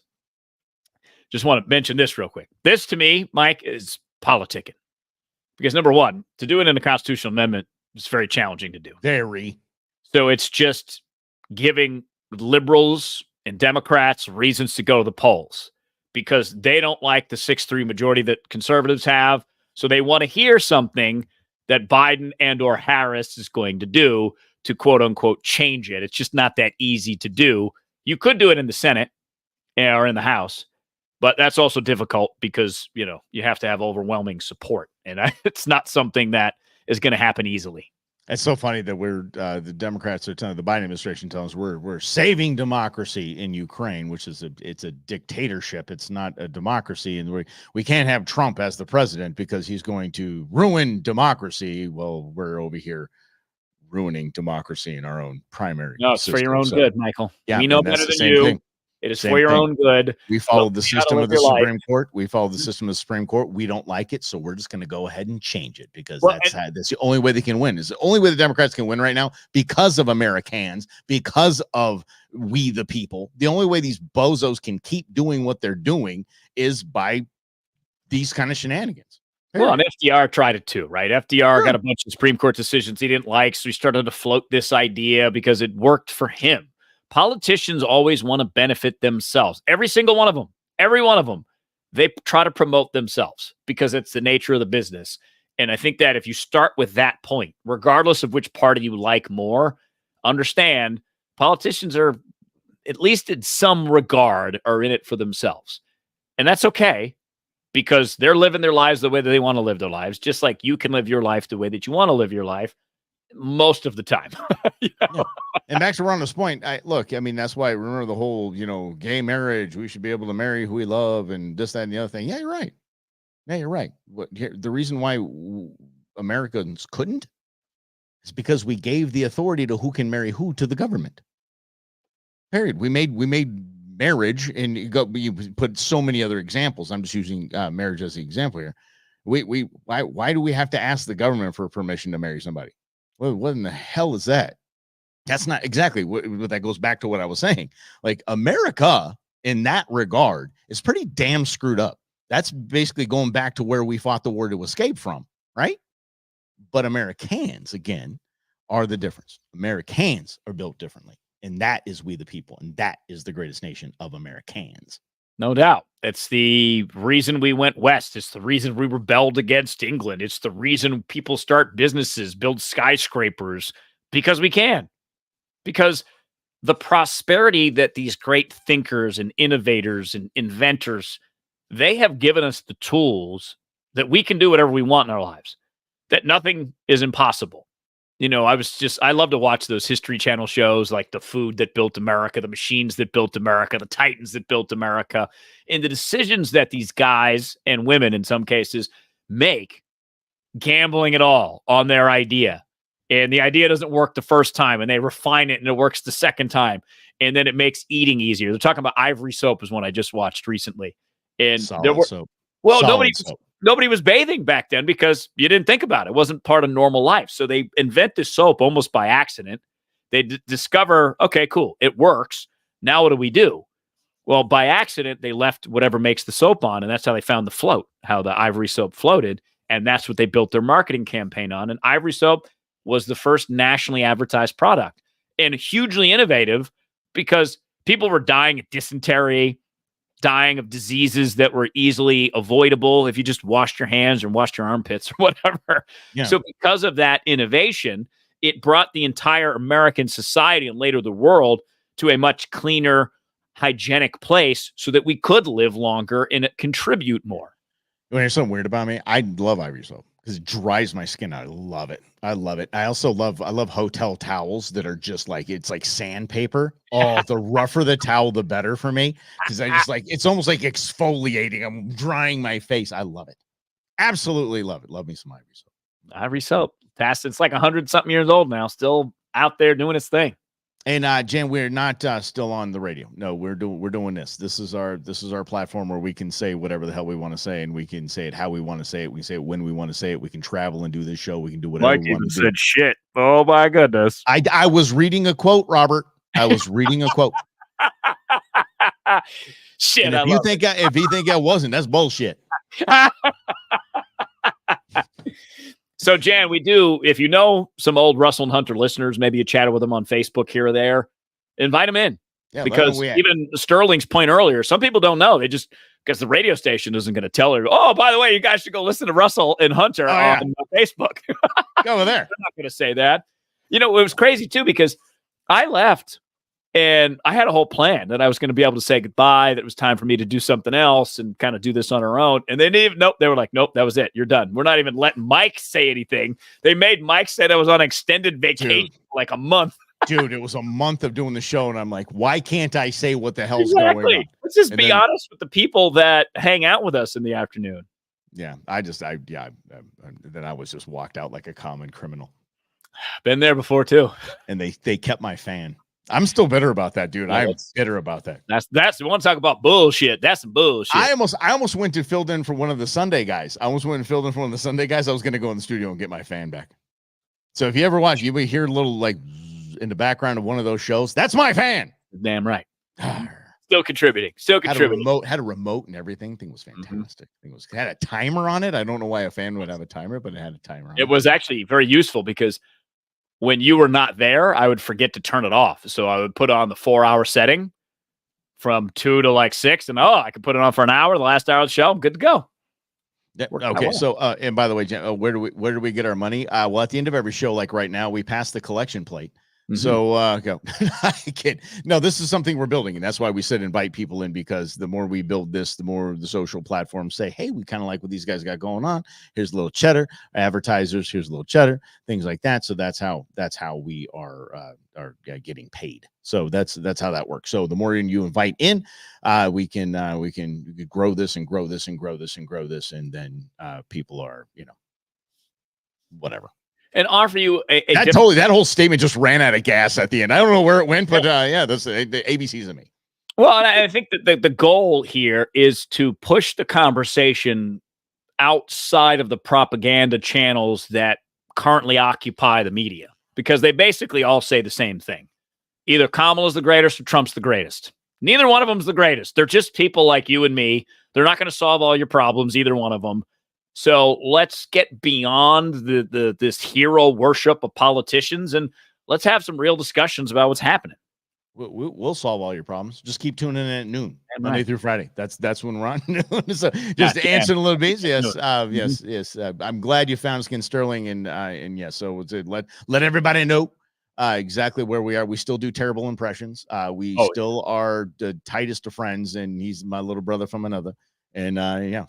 just want to mention this real quick. This to me, Mike, is politicking. Because number one, to do it in a constitutional amendment is very challenging to do. Very. So it's just giving liberals and Democrats reasons to go to the polls because they don't like the 6-3 majority that conservatives have. So they want to hear something that Biden and or Harris is going to do to quote unquote change it. It's just not that easy to do. You could do it in the Senate or in the House, but that's also difficult because, you have to have overwhelming support. And it's not something that is going to happen easily. It's so funny that we're the Democrats are telling the Biden administration telling us we're saving democracy in Ukraine, which is it's a dictatorship. It's not a democracy, and we can't have Trump as the president because he's going to ruin democracy. Well, we're over here ruining democracy in our own primary. No, it's for your own good, Michael. Yeah, we know better than you. Thing. It is for your own good. We followed the system of the Supreme Court. We followed the system of the Supreme Court. We don't like it, so we're just going to go ahead and change it because that's the only way they can win. Is the only way the Democrats can win right now because of Americans, because of we the people. The only way these bozos can keep doing what they're doing is by these kind of shenanigans. Well, and FDR tried it too, right? FDR got a bunch of Supreme Court decisions he didn't like, so he started to float this idea because it worked for him. Politicians always want to benefit themselves. Every single one of them. Every one of them. they try to promote themselves because it's the nature of the business. And I think that if you start with that point, regardless of which party you like more, understand politicians are, at least in some regard, are in it for themselves. And that's okay because they're living their lives the way that they want to live their lives, just like you can live your life the way that you want to live your life most of the time. You know? Yeah. And back to Ronald's point, look, I mean, that's why, remember the whole, gay marriage, we should be able to marry who we love and this, that, and the other thing. Yeah, you're right. Yeah, you're right. The reason why Americans couldn't is because we gave the authority to who can marry who to the government. Period. We made marriage, and you put so many other examples. I'm just using marriage as the example here. Why do we have to ask the government for permission to marry somebody? Well, what in the hell is that? That's not exactly what that goes back to what I was saying. Like, America in that regard is pretty damn screwed up. That's basically going back to where we fought the war to escape from, right? But Americans, again, are the difference. Americans are built differently. And that is we the people. And that is the greatest nation of Americans. No doubt. It's the reason we went west. It's the reason we rebelled against England. It's the reason people start businesses, build skyscrapers, because we can. Because the prosperity that these great thinkers and innovators and inventors, they have given us the tools that we can do whatever we want in our lives, that nothing is impossible. I love to watch those History Channel shows, like The Food That Built America, The Machines That Built America, The Titans That Built America, and the decisions that these guys and women, in some cases, make, gambling it all on their idea. And the idea doesn't work the first time, and they refine it, and it works the second time. And then it makes eating easier. They're talking about Ivory Soap is one I just watched recently. And Solid soap. Nobody was bathing back then because you didn't think about it. It wasn't part of normal life. So they invent this soap almost by accident. They discover, okay, cool, it works. Now what do we do? Well, by accident, they left whatever makes the soap on, and that's how they found the float, how the Ivory Soap floated. And that's what they built their marketing campaign on. And Ivory Soap was the first nationally advertised product, and hugely innovative because people were dying of dysentery, dying of diseases that were easily avoidable if you just washed your hands or washed your armpits or whatever. Yeah. So because of that innovation, it brought the entire American society and later the world to a much cleaner, hygienic place so that we could live longer and contribute more. You want to hear something weird about me? I love Ivory Soap because it dries my skin out. I love it. I love it. I also love hotel towels that are just like, it's like sandpaper. Oh, the rougher the towel, the better for me. Because I just it's almost like exfoliating. I'm drying my face. I love it. Absolutely love it. Love me some Ivory Soap. Ivory Soap. It's like 100-something years old now. Still out there doing its thing. And Jen, we're not still on the radio. No, we're doing this. This is our platform where we can say whatever the hell we want to say, and we can say it how we want to say it. We can say it when we want to say it. We can travel and do this show. We can do whatever we want to do. Said shit. Oh my goodness. I was reading a quote, Robert. I was reading a quote. Shit. If you think I wasn't, that's bullshit. So, Jan, we do, if you know some old Russell and Hunter listeners, maybe you chatted with them on Facebook here or there, invite them in. Yeah, because even Sterling's point earlier, some people don't know. They just, because the radio station isn't going to tell her, oh, by the way, you guys should go listen to Russell and Hunter on Facebook. Go over there. I'm not going to say that. It was crazy, too, because I left and I had a whole plan that I was going to be able to say goodbye, that it was time for me to do something else and kind of do this on our own. And they didn't even, nope, they were like, nope, that was it. You're done. We're not even letting Mike say anything. They made Mike say that I was on extended vacation for like a month. Dude, it was a month of doing the show. And I'm like, why can't I say what the hell's going on? Let's just be honest with the people that hang out with us in the afternoon. Yeah. Then I was just walked out like a common criminal. Been there before too. And they kept my fan. I'm still bitter about that, dude. I'm bitter about that. That's the one to talk about bullshit. That's some bullshit. I almost went to filled in for one of the Sunday guys. I was going to go in the studio and get my fan back. So if you ever watch, you will hear a little like in the background of one of those shows. That's my fan. Damn right. Still contributing. Had a remote and everything. Thing was fantastic. Had a timer on it. I don't know why a fan would have a timer, but it had a timer on it. It was actually very useful because when you were not there, I would forget to turn it off. So I would put on the 4-hour setting from 2 to like 6, and I can put it on for an hour. The last hour of the show, I'm good to go. Yeah, Worked out okay, well. so and by the way, Jen, where do we get our money? Well, at the end of every show, like right now, we pass the collection plate. Mhm. So go. I kid. No, this is something we're building, and that's why we said invite people in, because the more we build this, the more the social platforms say, "Hey, we kind of like what these guys got going on. Here's a little cheddar." Advertisers, here's a little cheddar, things like that. So that's how we are getting paid. So that's how that works. So the more you invite in, we can grow this and grow this and grow this and grow this, and then people are whatever. And offer you a that whole statement just ran out of gas at the end. I don't know where it went, but yeah, that's the ABC's of me. Well, and I think that the goal here is to push the conversation outside of the propaganda channels that currently occupy the media, because they basically all say the same thing. Either Kamala's the greatest or Trump's the greatest. Neither one of them's the greatest. They're just people like you and me. They're not going to solve all your problems, either one of them. So let's get beyond this hero worship of politicians, and let's have some real discussions about what's happening. We'll solve all your problems. Just keep tuning in at noon, Monday through Friday. That's when we're on noon. So just to answer a little bit. Yes, yes. I'm glad you found Skin Sterling, and yes. So let everybody know exactly where we are. We still do terrible impressions. We still are the tightest of friends, and he's my little brother from another. And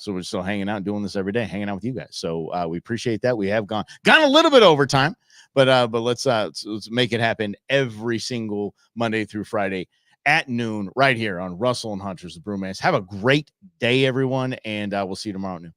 so we're still hanging out, doing this every day, hanging out with you guys. So we appreciate that. We have gone a little bit over time, but let's make it happen every single Monday through Friday at noon, right here on Russell and Hunter's the Brewmaster. Have a great day, everyone, and we'll see you tomorrow at noon.